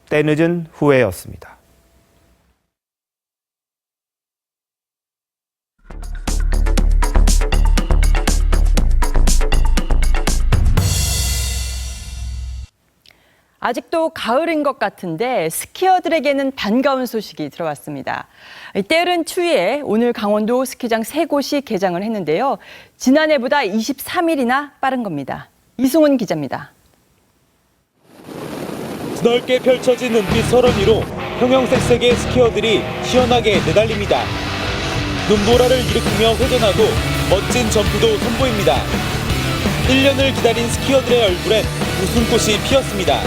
때늦은 후회였습니다. 아직도 가을인 것 같은데 스키어들에게는 반가운 소식이 들어왔습니다. 때른 추위에 오늘 강원도 스키장 3곳이 개장을 했는데요. 지난해보다 23일이나 빠른 겁니다. 이승훈 기자입니다. 넓게 펼쳐진 눈빛 서론 위로 형형색색의 스키어들이 시원하게 내달립니다. 눈보라를 일으키며 회전하고 멋진 점프도 선보입니다. 1년을 기다린 스키어들의 얼굴엔 웃음꽃이 피었습니다.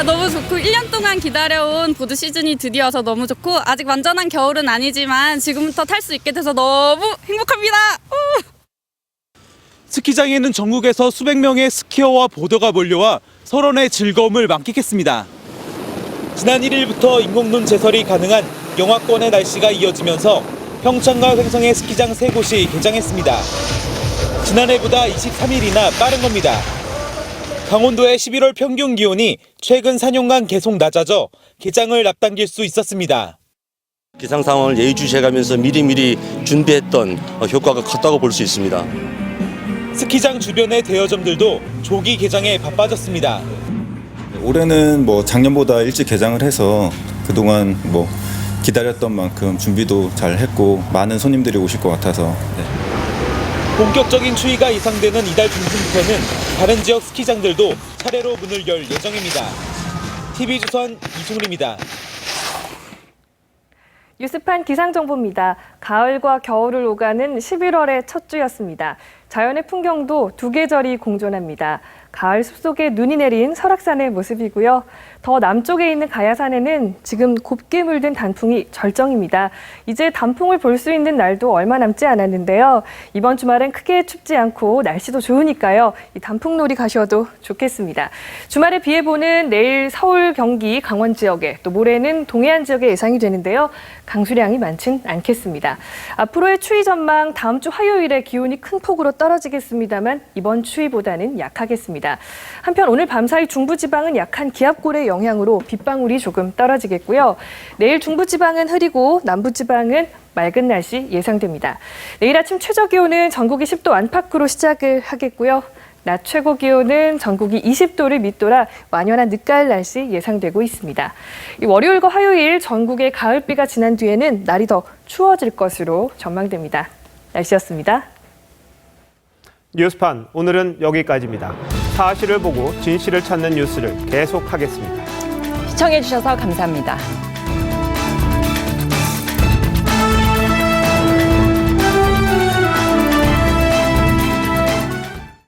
너무 좋고 1년 동안 기다려온 보드 시즌이 드디어 와서 너무 좋고 아직 완전한 겨울은 아니지만 지금부터 탈 수 있게 돼서 너무 행복합니다. 스키장에는 전국에서 수백 명의 스키어와 보더가 몰려와 설원의 즐거움을 만끽했습니다. 지난 1일부터 인공눈 제설이 가능한 영하권의 날씨가 이어지면서 평창과 횡성의 스키장 3곳이 개장했습니다. 지난해보다 23일이나 빠른 겁니다. 강원도의 11월 평균 기온이 최근 4년간 계속 낮아져 개장을 앞당길 수 있었습니다. 기상 상황을 예의주시해가면서 미리미리 준비했던 효과가 컸다고 볼 수 있습니다. 스키장 주변의 대여점들도 조기 개장에 바빠졌습니다. 올해는 작년보다 일찍 개장을 해서 그동안 기다렸던 만큼 준비도 잘 했고 많은 손님들이 오실 것 같아서. 본격적인 추위가 예상되는 이달 중순부터는 다른 지역 스키장들도 차례로 문을 열 예정입니다. TV조선 이승훈입니다. 뉴스판 기상정보입니다. 가을과 겨울을 오가는 11월의 첫 주였습니다. 자연의 풍경도 두 계절이 공존합니다. 가을 숲속에 눈이 내린 설악산의 모습이고요. 더 남쪽에 있는 가야산에는 지금 곱게 물든 단풍이 절정입니다. 이제 단풍을 볼 수 있는 날도 얼마 남지 않았는데요. 이번 주말엔 크게 춥지 않고 날씨도 좋으니까요. 이 단풍놀이 가셔도 좋겠습니다. 주말에 비 예보는 내일 서울, 경기, 강원 지역에 또 모레는 동해안 지역에 예상이 되는데요. 강수량이 많진 않겠습니다. 앞으로의 추위 전망 다음 주 화요일에 기온이 큰 폭으로 떨어지겠습니다만 이번 추위보다는 약하겠습니다. 한편 오늘 밤사이 중부지방은 약한 기압골의 영향으로 빗방울이 조금 떨어지겠고요. 내일 중부지방은 흐리고 남부지방은 맑은 날씨 예상됩니다. 내일 아침 최저기온은 전국이 10도 안팎으로 시작을 하겠고요. 낮 최고 기온은 전국이 20도를 밑돌아 완연한 늦가을 날씨 예상되고 있습니다. 월요일과 화요일 전국에 가을비가 지난 뒤에는 날이 더 추워질 것으로 전망됩니다. 날씨였습니다. 뉴스판 오늘은 여기까지입니다. 사실을 보고 진실을 찾는 뉴스를 계속하겠습니다. 시청해주셔서 감사합니다.